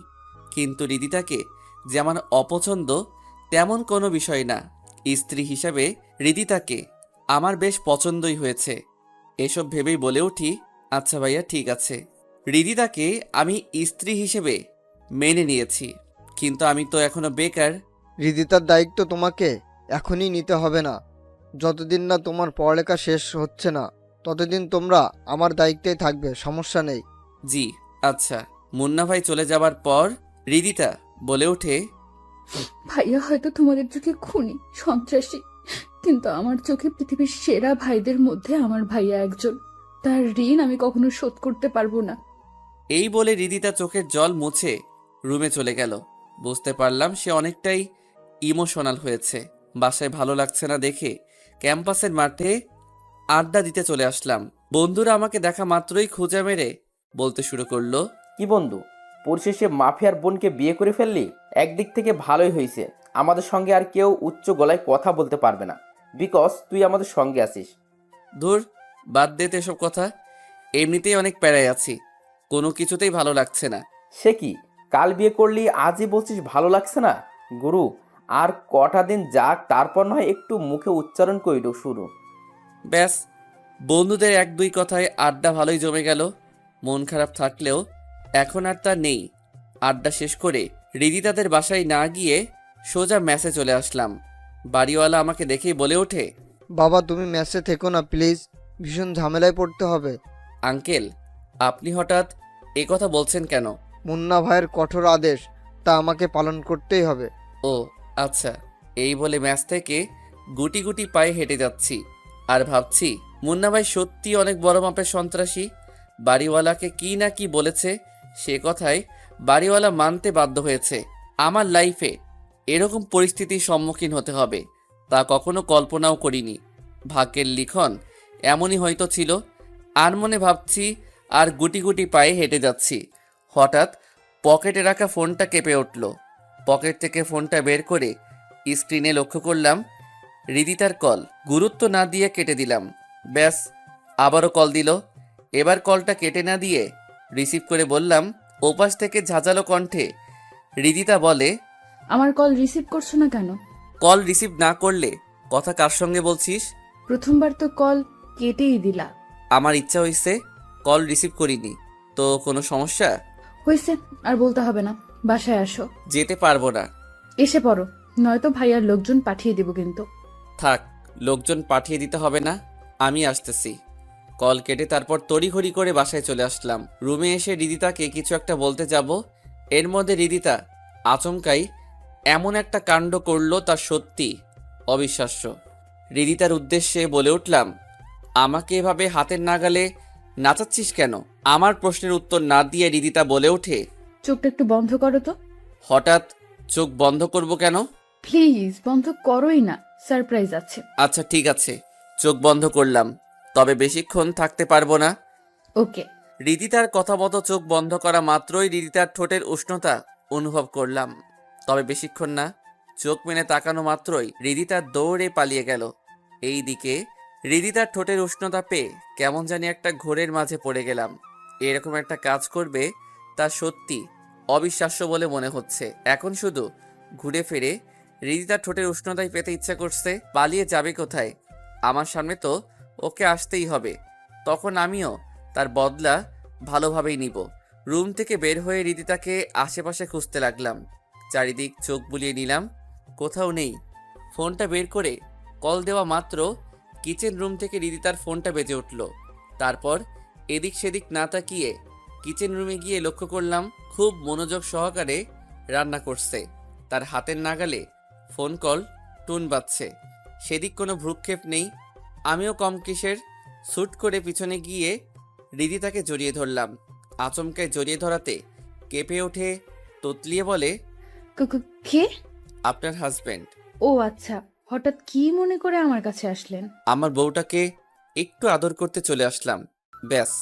কিন্তু রিদিতাকে যে আমার অপছন্দ তেমন কোনো বিষয় না। স্ত্রী হিসাবে রিদিতাকে আমার বেশ পছন্দই হয়েছে। এসব ভেবেই বলে উঠি, আচ্ছা ভাইয়া ঠিক আছে। রিদিতাকে আমি স্ত্রী হিসেবে মেনে নিয়েছি, কিন্তু আমি তো এখনো বেকার। হৃদিতার দায়িত্ব তোমাকে এখনই নিতে হবে না। যতদিন না তোমার পড়ালেখা শেষ হচ্ছে না ততদিন তোমরা আমার দায়িত্বেই থাকবে, সমস্যা নেই। জি আচ্ছা। মুন্না ভাই চলে যাবার পর রিদিতা বলে ওঠে, ভাইয়া হয়তো তোমাদের চোখে খুনি, সন্ত্রাসী, কিন্তু আমার চোখে পৃথিবীর সেরা ভাইদের মধ্যে আমার ভাইয়া একজন। তার ঋণ আমি কখনো শোধ করতে পারবো না। এই বলে রিদিতা চোখের জল মুছে রুমে চলে গেল। বুঝতে পারলাম সে অনেকটাই ইমোশনাল হয়েছে। বাসায় ভালো লাগছে না দেখে ক্যাম্পাসের মাঠে আড্ডা দিতে চলে আসলাম। বন্ধুরা আমাকে দেখা মাত্রই খোঁজা মেরে বলতে শুরু করলো, কি বন্ধু, পরিশেষে মাফিয়ার বোনকে বিয়ে করে ফেললি? একদিক থেকে ভালোই হয়েছে, আমাদের সঙ্গে আর কেউ উচ্চ গলায় কথা বলতে পারবে না, বিকজ তুই আমাদের সঙ্গে আছিস। ধুর বাদ দে তো এসব কথা, এমনিতেই অনেক প্যারায় আছি, কোনো কিছুতেই ভালো লাগছে না। সে কি, কাল বিয়ে করলি আজই বলছিস ভালো লাগছে না? গুরু, আর কটা দিন যাক, তারপর নয় একটু মুখে উচ্চারণ করিল শুরু। ব্যাস, বন্ধুদের এক দুই কথায় আড্ডা ভালোই জমে গেল। মন খারাপ থাকলেও এখন আর তা নেই। আড্ডা শেষ করে রিদিতাদের বাসায় না গিয়ে সোজা মেসে চলে আসলাম। বাড়িওয়ালা আমাকে দেখেই বলে ওঠে, বাবা তুমি মেসে থেকো না প্লিজ, ভীষণ ঝামেলায় পড়তে হবে। আঙ্কেল, আপনি হঠাৎ এ কথা বলছেন কেন? মুন্না ভাইয়ের কঠোর আদেশ, তা আমাকে পালন করতেই হবে। ও আচ্ছা। এই বলে ম্যাচ থেকে গুটি গুটি পায়ে হেঁটে যাচ্ছি আর ভাবছি মুন্না ভাই সত্যি অনেক বড় মাপের সন্ত্রাসী। বাড়িওয়ালাকে কি না কি বলেছে, সে কথায় বাড়িওয়ালা মানতে বাধ্য হয়েছে। আমার লাইফে এরকম পরিস্থিতির সম্মুখীন হতে হবে তা কখনো কল্পনাও করিনি। ভাগ্যের লিখন এমনই হয়তো ছিল। আর মনে ভাবছি আর গুটি গুটি পায়ে হেঁটে যাচ্ছি, হঠাৎ পকেটে রাখা ফোনটা কেঁপে উঠল। পকেট থেকে ফোনটা বের করে স্ক্রিনে লক্ষ্য করলাম হৃদিতার কল। গুরুত্ব না দিয়ে কেটে দিলাম। ব্যাস, আবারও কল দিল। এবার কলটা কেটে না দিয়ে রিসিভ করে বললাম, ওপাশ থেকে ঝাঁঝালো কণ্ঠে হৃদিতা বলে, আমার কল রিসিভ করছো না কেন? কল রিসিভ না করলে কথা কার সঙ্গে বলছিস? প্রথমবার তো কল কেটেই দিলা। আমার ইচ্ছা হয়েছে, কল রিসিভ করিনি। তো কোনো সমস্যা? হয়েছে, আর বলতে হবে না, বাসায় আসো। যেতে পারবো না। এসে পড়ো, নয়তো ভাইয়ার লোকজন পাঠিয়ে দেব কিন্তু। থাক, লোকজন পাঠিয়ে দিতে হবে না, আমি আসতেছি। কল কেটে তারপর তড়িঘড়ি করে বাসায় চলে আসলাম। রুমে এসে হৃদিতাকে কিছু একটা বলতে যাব, এর মধ্যে হৃদিতা আচমকাই এমন একটা কাণ্ড করলো তা সত্যি অবিশ্বাস্য। হৃদিতার উদ্দেশ্যে বলে উঠলাম, আমাকে এভাবে হাতের নাগালে নাচাচ্ছিস কেন? আমার প্রশ্নের উত্তর না দিয়ে হৃদিতা বলে ওঠে, চোখটা একটু বন্ধ করো তো। হঠাৎ চোখ বন্ধ করব কেন? প্লিজ বন্ধ করোই না, সারপ্রাইজ আছে। আচ্ছা ঠিক আছে, চোখ বন্ধ করলাম, তবে বেশিক্ষণ থাকতে পারবো না। ওকে। হৃদিতার কথা মতো চোখ বন্ধ করা মাত্রই হৃদিতার ঠোঁটের উষ্ণতা অনুভব করলাম, তবে বেশিক্ষণ না। চোখ মেলে তাকানো মাত্রই হৃদিতা দৌড়ে পালিয়ে গেল। এই দিকে হৃদিতার ঠোঁটের উষ্ণতা পেয়ে কেমন জানি একটা ঘোরের মাঝে পড়ে গেলাম। এরকম একটা কাজ করবে তা সত্যি অবিশ্বাস্য বলে মনে হচ্ছে। এখন শুধু ঘুরে ফিরে হৃদিতার ঠোঁটের উষ্ণতায় পেতে ইচ্ছা করছে। পালিয়ে যাবে কোথায়? আমার সামনে তো ওকে আসতেই হবে, তখন আমিও তার বদলা ভালোভাবেই নিব। রুম থেকে বের হয়ে হৃদিতাকে আশেপাশে খুঁজতে লাগলাম। চারিদিক চোখ বুলিয়ে নিলাম, কোথাও নেই। ফোনটা বের করে কল দেওয়া মাত্র কিচেন রুম থেকে হৃদিতার ফোনটা বেজে উঠল। তারপর এদিক সেদিক না তাকিয়ে কিচেন রুমে গিয়ে লক্ষ্য করলাম খুব মনোযোগ সহকারে রান্না করছে। তার হাতের নাগালে ফোন কল টুন বাজছে, সেদিক কোনো ভ্রুক্ষেপ নেই। আমিও কম কিসের স্যুট করে পিছনে গিয়ে হৃদিতাকে জড়িয়ে ধরলাম। আচমকায় জড়িয়ে ধরাতে কেঁপে ওঠে, তোতলিয়ে বলে, কে? আপনার হাজব্যান্ড। ও আচ্ছা, হঠাৎ কি মনে করে আমার কাছে আসলেন? আমার বউটাকে একটু আদর করতে চলে আসলাম। ব্যাস,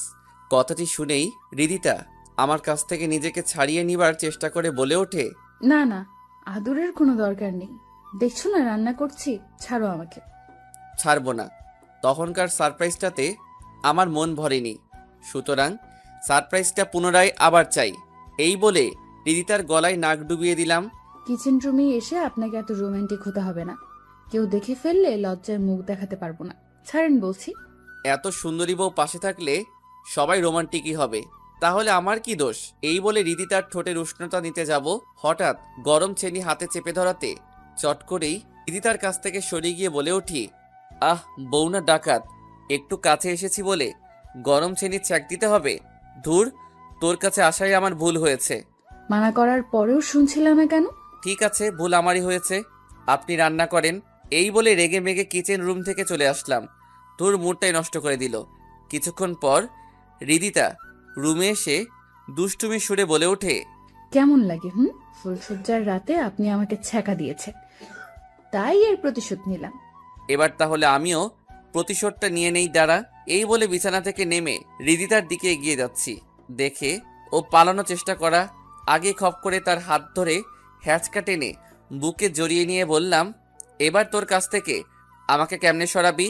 কথাটি শুনেই হৃদিতা আমার কাছ থেকে নিজেকে ছাড়িয়ে নিবার চেষ্টা করে বলে ওঠে, না না, আদরের কোনো দরকার নেই, দেখছো না রান্না করছি, ছাড়ো আমাকে। ছাড়বো না। তখনকার সারপ্রাইজটাতে আমার মন ভরেনি, সুতরাং সারপ্রাইজটা পুনরায় আবার চাই। এই বলে হৃদিতার গলায় নাক ডুবিয়ে দিলাম। কিচেন রুমে এসে আপনাকে এত রোমান্টিক হতে হবে না, কেউ দেখে ফেললে লজ্জায় মুখ দেখাতে পারবো না, ছাড়েন বলছি। এত সুন্দরী বউ পাশে থাকলে সবাই রোমান্টিকই হবে, তাহলে আমার কি দোষ? এই বলে হৃদিতার ঠোঁটের উষ্ণতা নিতে যাব, হঠাৎ গরম চেনি হাতে চেপে ধরাতে চট করেই হৃদিতার কাছ থেকে সরে গিয়ে বলে উঠি, আহ বউ না ডাকাত, একটু কাছে এসেছি বলে গরম চেনির ছ্যাঁক দিতে হবে? ধুর, তোর কাছে আসাই আমার ভুল হয়েছে। মানা করার পরেও শুনছিলাম না কেন? ঠিক আছে, ভুল আমারই হয়েছে, আপনি রান্না করেন। এই বলে রেগে মেগে কিচেন রুম থেকে চলে আসলাম। তোর মুডটাই নষ্ট করে দিল। কিছুক্ষণ পর হৃদিতা রুমে এসে দুষ্টুমি সুরে বলে ওঠে, কেমন লাগে ফুলসজ্জার রাতে আপনি আমাকে ছ্যাঁকা দিয়েছেন, তাই এর প্রতিশোধ নিলাম। এবার তাহলে আমিও প্রতিশোধটা নিয়ে নেই, দাঁড়া। এই বলে বিছানা থেকে নেমে হৃদিতার দিকে এগিয়ে যাচ্ছি। দেখে ও পালানোর চেষ্টা করা, আগে খপ করে তার হাত ধরে হ্যাঁচকা টেনে বুকে জড়িয়ে নিয়ে বললাম, এবার তোর কাছ থেকে আমাকে কেমনে সরাবি?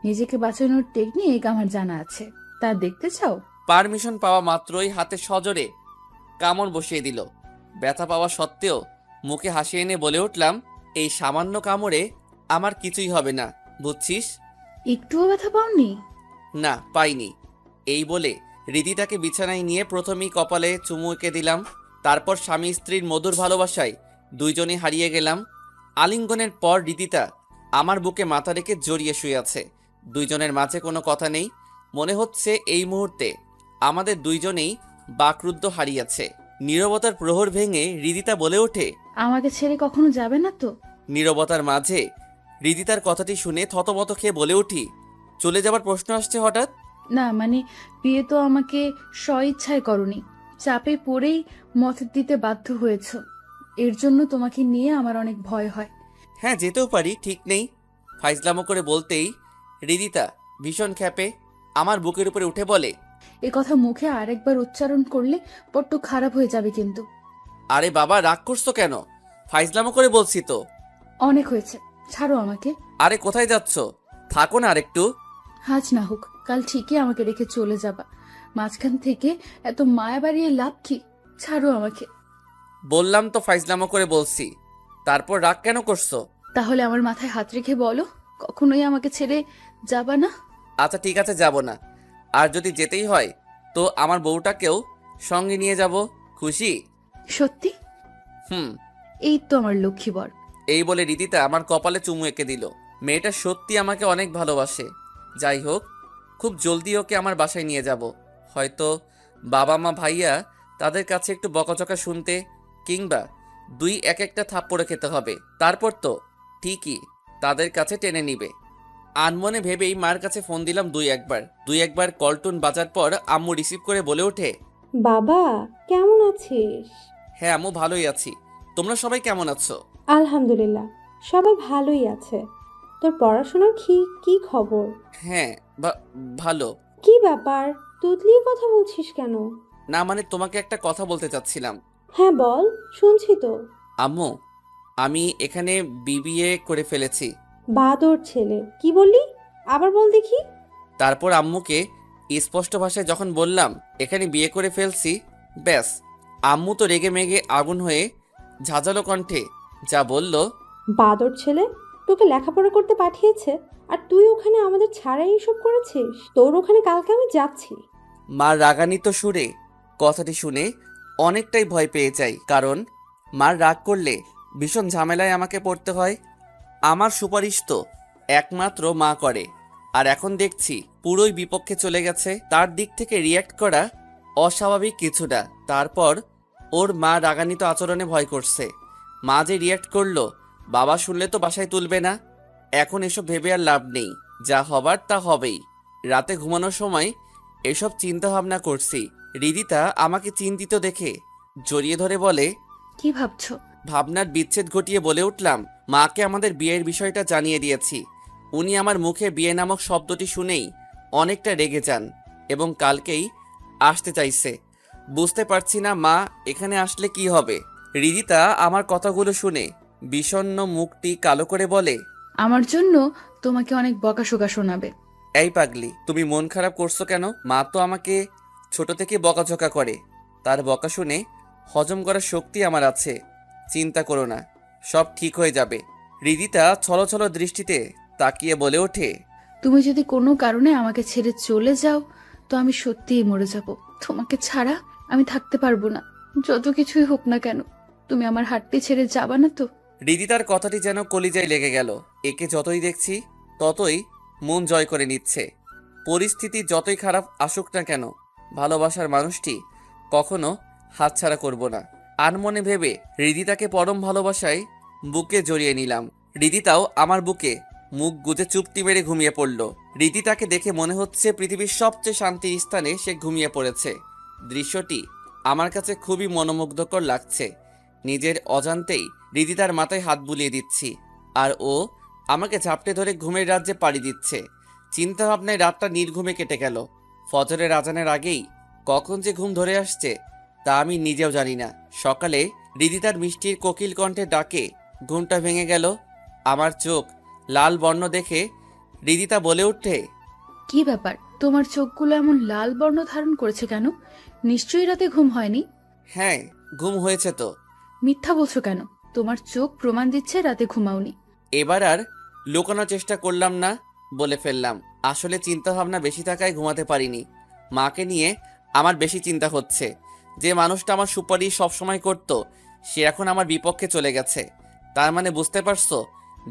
নিজেকে বাঁচানোর টেকনিক আমার জানা আছে, তা দেখতে চাও? পারমিশন পাওয়া মাত্রই হাতে সজোরে কামড় বসিয়ে দিল। ব্যথা পাওয়া সত্ত্বেও মুখে হাসি এনে বলে উঠলাম, এই সামান্য কামড়ে আমার কিছুই হবে না, বুঝছিস? একটুও ব্যথা পাওনি? না, পাইনি। এই বলে হৃদিতাকে বিছানায় নিয়ে প্রথমেই কপালে চুমু এঁকে দিলাম। তারপর স্বামী স্ত্রীর মধুর ভালোবাসায় দুইজনে হারিয়ে গেলাম। আলিঙ্গনের পর হৃদিতা আমার বুকে মাথা রেখে জড়িয়ে শুয়ে আছে। দুইজনের মাঝে কোনো কথা নেই। মনে হচ্ছে এই মুহূর্তে আমাদের দুইজনেই বাকরুদ্ধ হারিয়েছে। নীরবতার প্রহর ভেঙে হৃদিতা বলে ওঠে, আমাকে ছেড়ে কখনো যাবে না তো? নীরবতার মাঝে হৃদিতার কথাটি শুনে থতমত খেয়ে বলে উঠি, চলে যাবার প্রশ্ন আসছে হঠাৎ? না মানে, বিয়ে তো আমাকে স্বইচ্ছায় করনি, চাপে পড়েই মত দিতে বাধ্য হয়েছ। এর জন্য তোমাকে নিয়ে আমার অনেক ভয় হয়। হ্যাঁ, যেতেও পারি, ঠিক নেই। ফাইজলামো করে বলতেই হৃদিতা ভীষণ ক্ষেপে আমার বুকের উপরে উঠে বলে, এ কথা মুখে আরেকবার উচ্চারণ করলে বড্ড খারাপ হয়ে যাবে কিন্তু। আরে বাবা, রাগ করছো কেন? ফাইজলামো করে বলছি তো। অনেক হয়েছে, ছাড়ো আমাকে। আরে কোথায় যাচ্ছ? থাকো না আরেকটু। আজ না হোক, কাল ঠিকই আমাকে রেখে চলে যাবা। মাঝখান থেকে এত মায়া বাড়িয়ে লাভ কি? ছাড়ো আমাকে। বললাম তো ফাইজলামো করে বলছি, তারপর রাগ কেন করছো? তাহলে আমার মাথায় হাত রেখে বলো, কখনোই আমাকে ছেড়ে যাবা না। আচ্ছা ঠিক আছে, যাব না। আর যদি যেতেই হয় তো আমার বউটাকেও সঙ্গে নিয়ে যাব। খুশি? সত্যি? হুম। এই তো আমার লক্ষ্মী বর। এই বলে রীতিতা আমার কপালে চুমু এঁকে দিল। মেয়েটা সত্যি আমাকে অনেক ভালোবাসে। যাই হোক, খুব জলদি ওকে আমার বাসায় নিয়ে যাব। হয়তো বাবা মা ভাইয়া তাদের কাছে একটু বকাঝকা শুনতে কিংবা দুই এক একটা থাপ্পড়ে খেতে হবে। তারপর তো ঠিকই তাদের কাছে টেনে নিবে। আনমনে ভেবেই মার কাছে ফোন দিলাম দুই একবার কলটুন বাজার পর আম্মু রিসিভ করে বলে ওঠে, বাবা কেমন আছিস? হ্যাঁ আম্মু, ভালোই আছি। তোমরা সবাই কেমন আছো? আলহামদুলিল্লাহ, সবাই ভালোই আছে। তোর পড়াশোনার কি কি খবর? হ্যাঁ, ভালো। কি ব্যাপার, তুতলিয়ে কথা বলছিস কেন? না মানে, তোমাকে একটা কথা বলতে চাচ্ছিলাম। হ্যাঁ বল, শুনছি তো। আম্মু, আমি এখানে বিবিএ করে ফেলেছি। বাদর ছেলে, কি বললি? আবার বল দেখি। তারপর আম্মুকে স্পষ্ট ভাষায় যখন বললাম এখানে বিয়ে করে ফেলছি, ব্যাস, আম্মু তো রেগে মেগে আগুন হয়ে ঝাঁঝালো কণ্ঠে যা বলল। বাদর ছেলে, তোকে লেখাপড়া করতে পাঠিয়েছে আর তুই ওখানে আমাদের ছাড়াই এইসব করেছিস? তোর ওখানে কালকে আমি যাচ্ছি। মার রাগান্বিত সুরে কথাটি শুনে অনেকটাই ভয় পেয়ে যাই, কারণ মার রাগ করলে ভীষণ ঝামেলায় আমাকে পড়তে হয়। আমার সুপারিশ তো একমাত্র মা করে, আর এখন দেখছি পুরোই বিপক্ষে চলে গেছে। তার দিক থেকে রিয়্যাক্ট করা অস্বাভাবিক কিছুটা। তারপর ওর মা রাগান্বিত আচরণে ভয় করছে। মা যে রিয়্যাক্ট করলো, বাবা শুনলে তো বাসায় তুলবে না। এখন এসব ভেবে আর লাভ নেই, যা হবার তা হবেই। রাতে ঘুমানোর সময় এসব চিন্তা ভাবনা করছি। হৃদিতা আমাকে চিন্তিত দেখে জড়িয়ে ধরে বলে, কি ভাবছো? ভাবনার বিচ্ছেদ ঘটিয়ে বলে উঠলাম, মাকে আমাদের বিয়ের বিষয়টা জানিয়ে দিয়েছি। উনি আমার মুখে বিয়ে নামক শব্দটি শুনেই অনেকটা রেগে যান এবং কালকেই আসতে চাইছে। বুঝতে পারছি না মা এখানে আসলে কি হবে। হৃদিতা আমার কথাগুলো শুনে বিষণ্ণ মুখটি কালো করে বলে, আমার জন্য তোমাকে অনেক বকাশোকা শোনাবে। এই পাগলি, তুমি মন খারাপ করছো কেন? মা তো আমাকে ছোট থেকে বকাঝকা করে। তার বকা শুনে হজম করার শক্তি আমার আছে। চিন্তা করো না, সব ঠিক হয়ে যাবে। হৃদিতা ছলছল দৃষ্টিতে তাকিয়ে বলে ওঠে, তুমি যদি কোনো কারণে আমাকে ছেড়ে চলে যাও তো আমি সত্যিই মরে যাব। তোমাকে ছাড়া আমি থাকতে পারবো না, যত কিছুই হোক না কেন। তুমি আমার হাতটি ছেড়ে যাবা না তো? হৃদিতার কথাটি যেন কলিজায় লেগে গেল। একে যতই দেখছি ততই মন জয় করে নিচ্ছে। পরিস্থিতি যতই খারাপ আসুক না কেন, ভালোবাসার মানুষটি কখনো হাতছাড়া করব না। আনমনে ভেবে হৃদিতাকে পরম ভালোবাসায় বুকে জড়িয়ে নিলাম। হৃদিতাও আমার বুকে মুখ গুজে চুপটি মেরে ঘুমিয়ে পড়ল। হৃদিতাকে দেখে মনে হচ্ছে পৃথিবীর সবচেয়ে শান্তির স্থানে সে ঘুমিয়ে পড়েছে। দৃশ্যটি আমার কাছে খুবই মনোমুগ্ধকর লাগছে। নিজের অজান্তেই হৃদিতার মাথায় হাত বুলিয়ে দিচ্ছি, আর ও আমাকে ঝাপটে ধরে ঘুমের রাজ্যে পাড়ি দিচ্ছে। চিন্তা ভাবনায় রাতটা নির্ঘুমে কেটে গেল। ফজরের আজানের আগেই কখন যে ঘুম ধরে আসছে তা আমি নিজেও জানি না। সকালে হৃদিতার মিষ্টির কোকিল কণ্ঠে ডাকে ঘুমটা ভেঙে গেল। আমার চোখ লাল বর্ণ দেখে হৃদিতা বলে ওঠে, কি ব্যাপার, তোমার চোখগুলো এমন লাল বর্ণ ধারণ করেছে কেন? নিশ্চয়ই রাতে ঘুম হয়নি। হ্যাঁ, ঘুম হয়েছে তো। মিথ্যা বলছো কেন? তোমার চোখ প্রমাণ দিচ্ছে রাতে ঘুমাওনি। এবার আর লুকানোর চেষ্টা করলাম না, বলে ফেললাম। আসলে চিন্তা ভাবনা বেশি থাকায় ঘুমাতে পারিনি। মাকে নিয়ে আমার বেশি চিন্তা হচ্ছে। যে মানুষটা আমার সুপারিশ সবসময় করত, সে এখন আমার বিপক্ষে চলে গেছে। তার মানে বুঝতে পারছো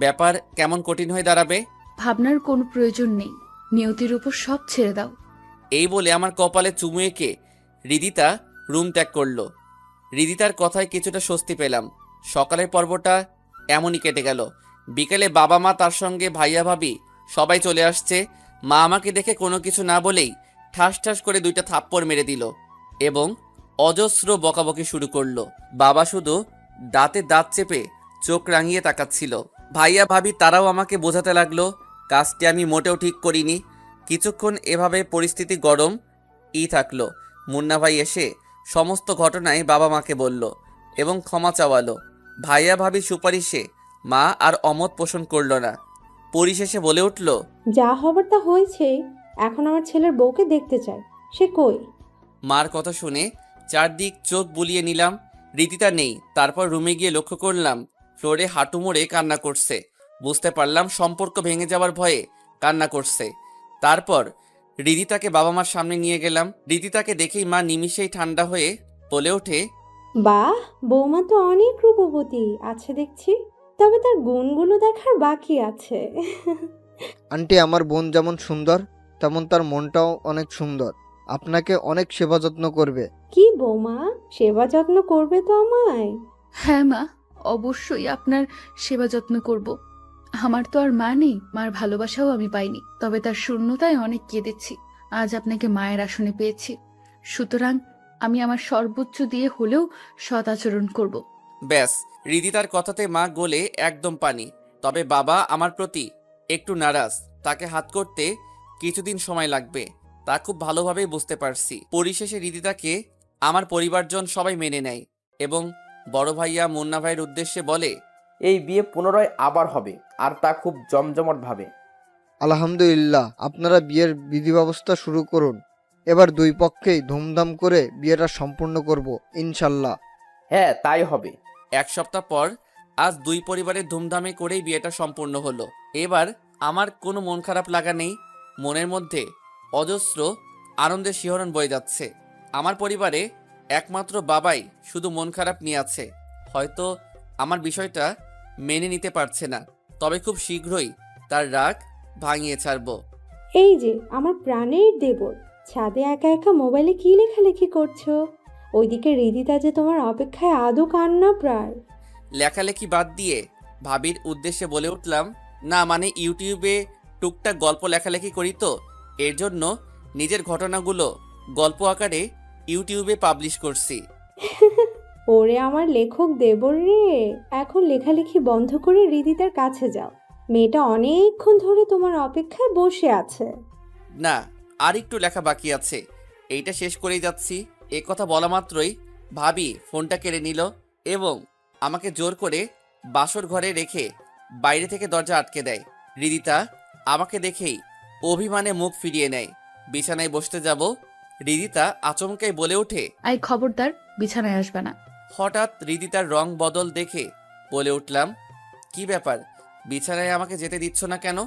ব্যাপার কেমন কঠিন হয়ে দাঁড়াবে। ভাবনার কোনো প্রয়োজন নেই, নিয়তির উপর সব ছেড়ে দাও। এই বলে আমার কপালে চুমু এঁকে হৃদিতা রুম ত্যাগ করলো। হৃদিতার কথায় কিছুটা স্বস্তি পেলাম। সকালের পর্বটা এমনই কেটে গেল। বিকেলে বাবা মা তার সঙ্গে ভাইয়া ভাবি সবাই চলে আসছে। মা আমাকে দেখে কোনো কিছু না বলেই ঠাস ঠাস করে 2টা থাপ্পড় মেরে দিল এবং অজস্র বকাবকি শুরু করলো। বাবা শুধু দাঁতে দাঁত চেপে চোখ রাঙিয়ে তাকাচ্ছিল। ভাইয়া ভাবি তারাও আমাকে বোঝাতে লাগলো কাজটি আমি মোটেও ঠিক করিনি। কিছুক্ষণ এভাবে পরিস্থিতি গরম থাকলো। মুন্না ভাই এসে সমস্ত ঘটনায় বাবা মাকে বলল এবং ক্ষমা চাওয়ালো। ভাইয়া ভাবি সুপারিশে মা আর অমত পোষণ করলো না। পরিশেষে বলে উঠল, যা হবার তা হয়েছে, এখন আমার ছেলের বউকে দেখতে চাই। সে কই? মার কথা শুনে চারদিক চোখ বুলিয়ে নিলাম। রীতিতা নেই। তারপর রুমে গিয়ে লক্ষ্য করলাম ফ্লোরে হাঁটু মুড়ে কান্না করছে। বুঝতে পারলাম সম্পর্ক ভেঙে যাওয়ার ভয়ে কান্না করছে। তারপর রীতিতাকে বাবা মার সামনে নিয়ে গেলাম। রীতিতাকে দেখেই মা নিমিষেই ঠান্ডা হয়ে বলে ওঠে, বাহ, বৌমা তো অনেক রূপবতী আছে দেখছি, তবে তার গুণগুলো দেখার বাকি আছে। আন্টি, আমার বোন যেমন সুন্দর তেমন তার মনটাও অনেক সুন্দর। আপনাকে অনেক সেবা যত্ন করবে। কি বৌমা, সেবা যত্ন করবে তো আমায়? হ্যাঁ মা, অবশ্যই আপনার সেবা যত্ন করব। আমার তো আর মা নেই, মার ভালোবাসাও আমি পাইনি, তবে তার শূন্যতায় অনেক কেঁদেছি। আজ আপনাকে মায়ের আসনে পেয়েছি, সুতরাং আমি আমার সর্বোচ্চ দিয়ে হলেও সৎ আচরণ করব। ব্যাস। রীতিতার কথাতে মা গলে একদম পানি। তবে বাবা আমার প্রতি একটু নারাজ। তাকে হাত করতে কিছুদিন সময় লাগবে, তা খুব ভালোভাবেই বুঝতে পারছি। পরিশেষে রীতিতাকে আমার পরিবারজন সবাই মেনে নেয় এবং বড় ভাইয়া মুন্না ভাইয়ের উদ্দেশ্যে বলে, এই বিয়ে পুনরায় আবার হবে, আর তা খুব জমজমাটভাবে। আলহামদুলিল্লাহ, আপনারা বিয়ের বিধি ব্যবস্থা শুরু করুন। এবার দুই পক্ষেই ধুমধাম করে বিয়েটা সম্পূর্ণ করব ইনশাল্লাহ। হ্যাঁ, তাই হবে। 1 সপ্তাহ পর আজ দুই পরিবারের ধুমধামে করেই বিয়েটা সম্পূর্ণ হলো। এবার আমার কোনো মন খারাপ লাগা নেই। মনের মধ্যে অজস্র আনন্দের শিহরণ বয়ে যাচ্ছে। আমার পরিবারে একমাত্র বাবাই শুধু মন খারাপ নিয়ে আছে। হয়তো আমার বিষয়টা মেনে নিতে পারছে না, তবে খুব শীঘ্রই তার রাগ ভাঙিয়ে ছাড়বো। এই যে আমার প্রাণের দেবর, ছাদে একা একা মোবাইলে কি লেখালেখি করছো? ওইদিকে হৃদিতা যে তোমার অপেক্ষায় আদৌ কান্না প্রায়। লেখালেখি বাদ দিয়ে ভাবির উদ্দেশ্যে বলে উঠলাম, না মানে ইউটিউবে টুকটাক গল্প লেখালেখি করি, তো এর জন্য নিজের ঘটনাগুলো গল্প আকারে ইউটিউবে পাবলিশ করছি। ওরে আমার লেখক দেবর রে, এখন লেখালেখি বন্ধ করে হৃদিতার কাছে যাও। মেয়েটা অনেকক্ষণ ধরে তোমার অপেক্ষায় বসে আছে। না, আর একটু লেখা বাকি আছে, এইটা শেষ করেই যাচ্ছি। এ কথা বলা মাত্রই ভাবি ফোনটা কেড়ে নিল এবং আমাকে জোর করে বাসর ঘরে রেখে বাইরে থেকে দরজা আটকে দেয়। হৃদিতা আমাকে দেখেই অভিমানে মুখ ফিরিয়ে নেয়। বিছানায় বসতে যাব, হৃদিতা আচমকাই বলে ওঠে, আই খবরদার, বিছানায় আসবে না। হঠাৎ হৃদিতার রং বদল দেখে বলে উঠলাম, কি ব্যাপার, বিছানায় আমাকে যেতে দিচ্ছ না কেন?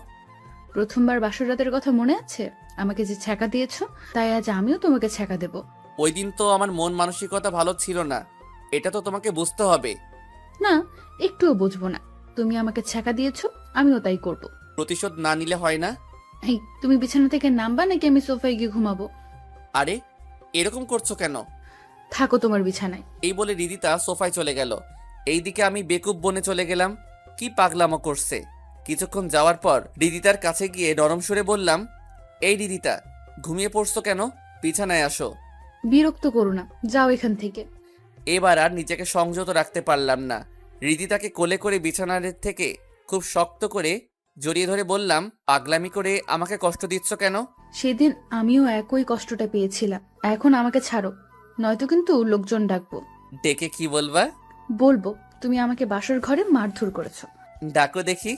প্রথমবার বাসর রাতের কথা মনে আছে? আমাকে যে ছ্যাঁকা দিয়েছো, তাই আজ আমিও তোমাকে ছ্যাঁকা দেব। ওই দিন তো আমার মন মানসিকতা ভালো ছিল না, এটা তো তোমাকে বুঝতে হবে। না, একটুও বুঝবো না। তুমি আমাকে ছ্যাঁকা দিয়েছো, আমিও তাই করব। প্রতিশোধ না নিলে হয় না। এই, তুমি বিছানা থেকে নামবা নাকি আমি সোফায় গিয়ে ঘুমাবো? আরে এরকম করছো কেন? থাকো তোমার বিছানায়। এই বলে রিদিতা সোফায় চলে গেল। এইদিকে আমি বেকুব বনে চলে গেলাম। কি পাগলামো করছে। কিছুক্ষণ যাওয়ার পর রিদিতার কাছে গিয়ে নরম সুরে বললাম, এই রিদিতা, ঘুমিয়ে পড়ছো কেন? বিছানায় আসো। বিরক্ত করো না, যাও এখান থেকে। এবার আর নিজেকে সংযত রাখতে পারলাম না। রিদিতাকে কোলে করে বিছানার থেকে খুব শক্ত করে জড়িয়ে ধরে বললাম, পাগলামি করে আমাকে কষ্ট দিচ্ছ কেন? সেদিন আমিও একই কষ্টটা পেয়েছিলাম। এখন আমাকে ছাড়ো, নয়তো কিন্তু লোকজন ডাকবো। ডেকে কি বলবা? বলবো তুমি আমাকে বাসর ঘরে মারধর করেছো। ডাকো দেখি।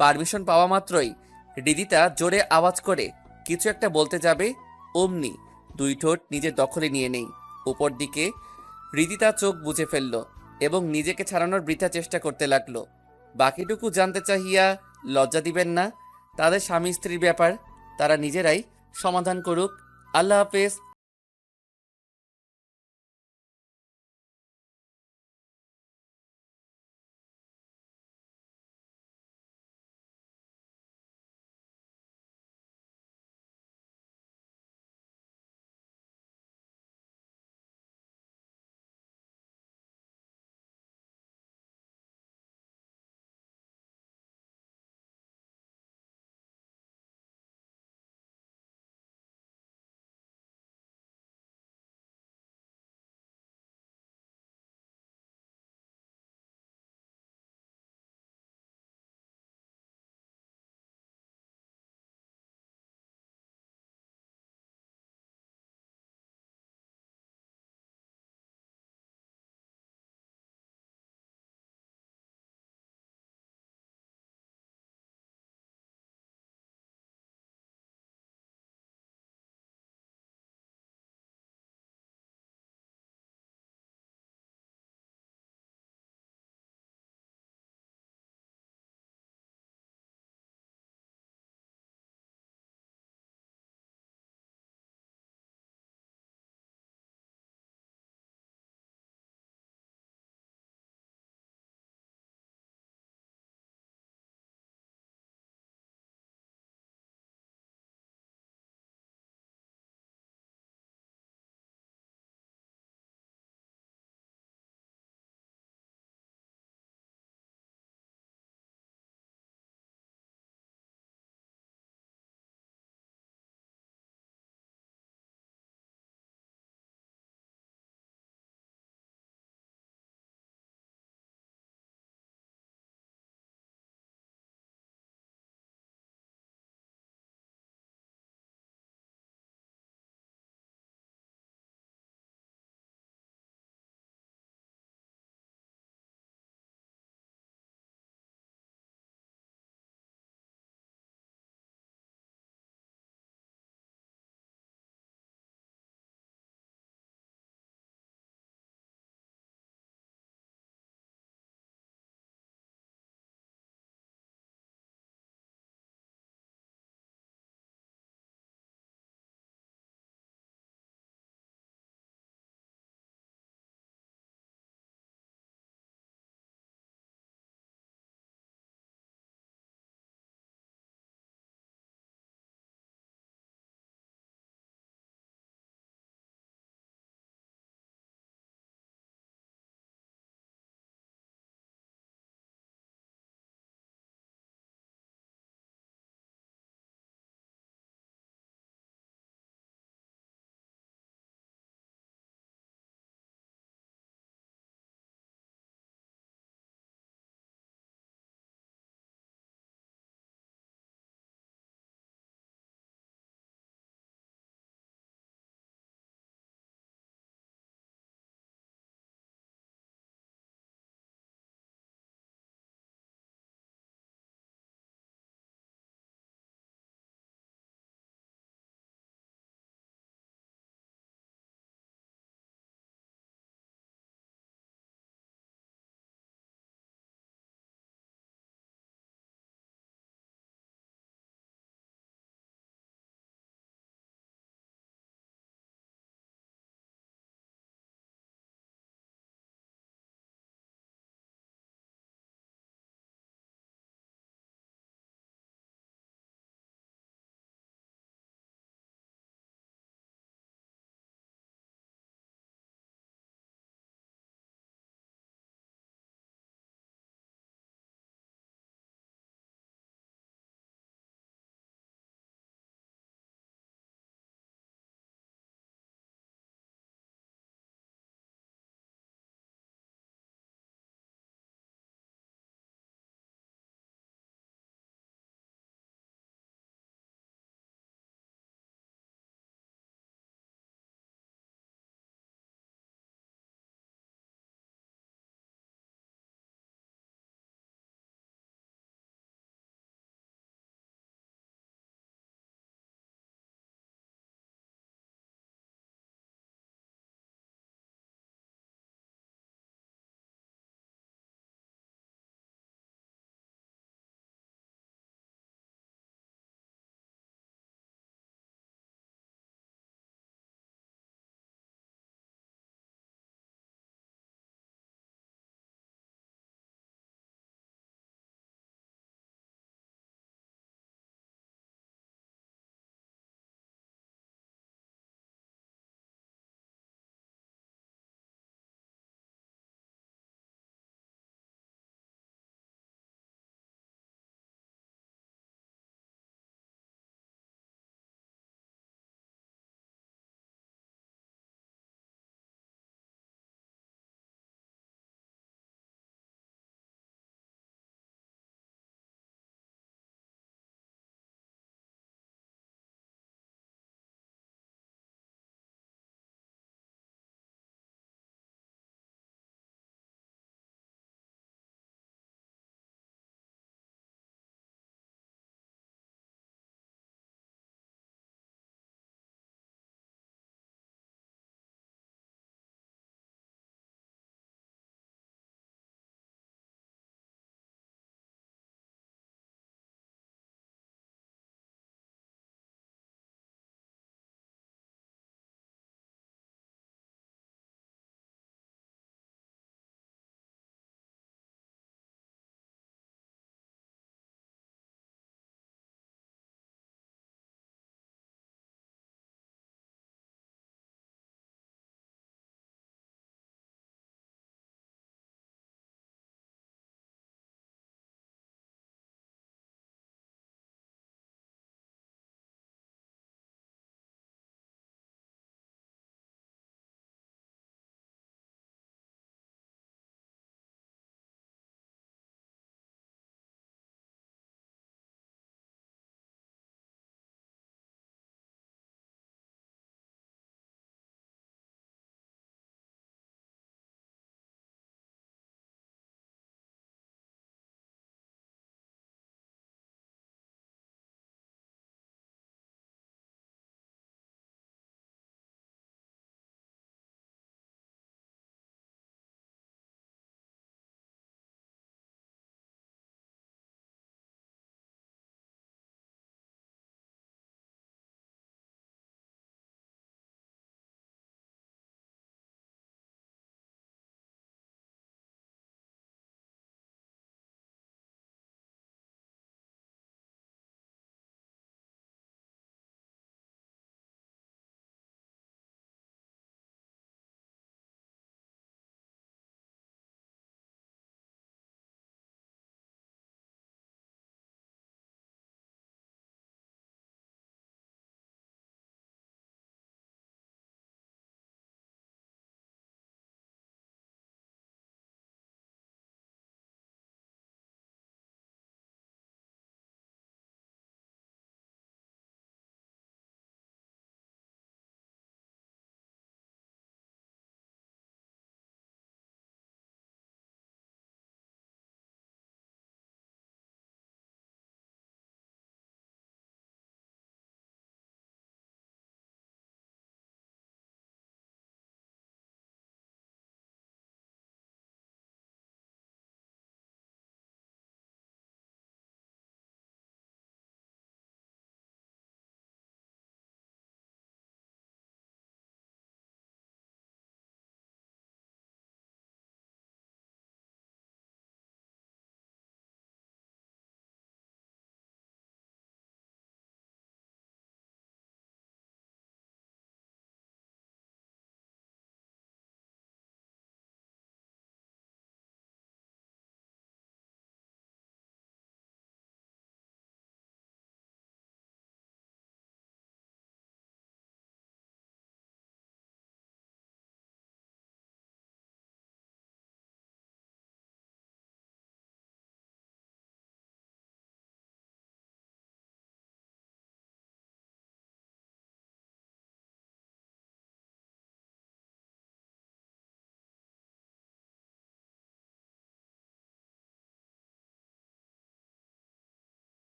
পারমিশন পাওয়া মাত্রই রিদিতা জোরে আওয়াজ করে কিছু একটা বলতে যাবে, অমনি 2 ঠোঁট নিজের দখলে নিয়ে নেই। উপর দিকে রিদিতা চোখ বুজে ফেলল এবং নিজেকে ছাড়ানোর বৃথা চেষ্টা করতে লাগলো। বাকিটুকু জানতে চাহিয়া লজ্জা দিবেন না। তাদের স্বামী স্ত্রীর ব্যাপার, তারা নিজেরাই সমাধান করুক। আল্লাহ হাফেজ।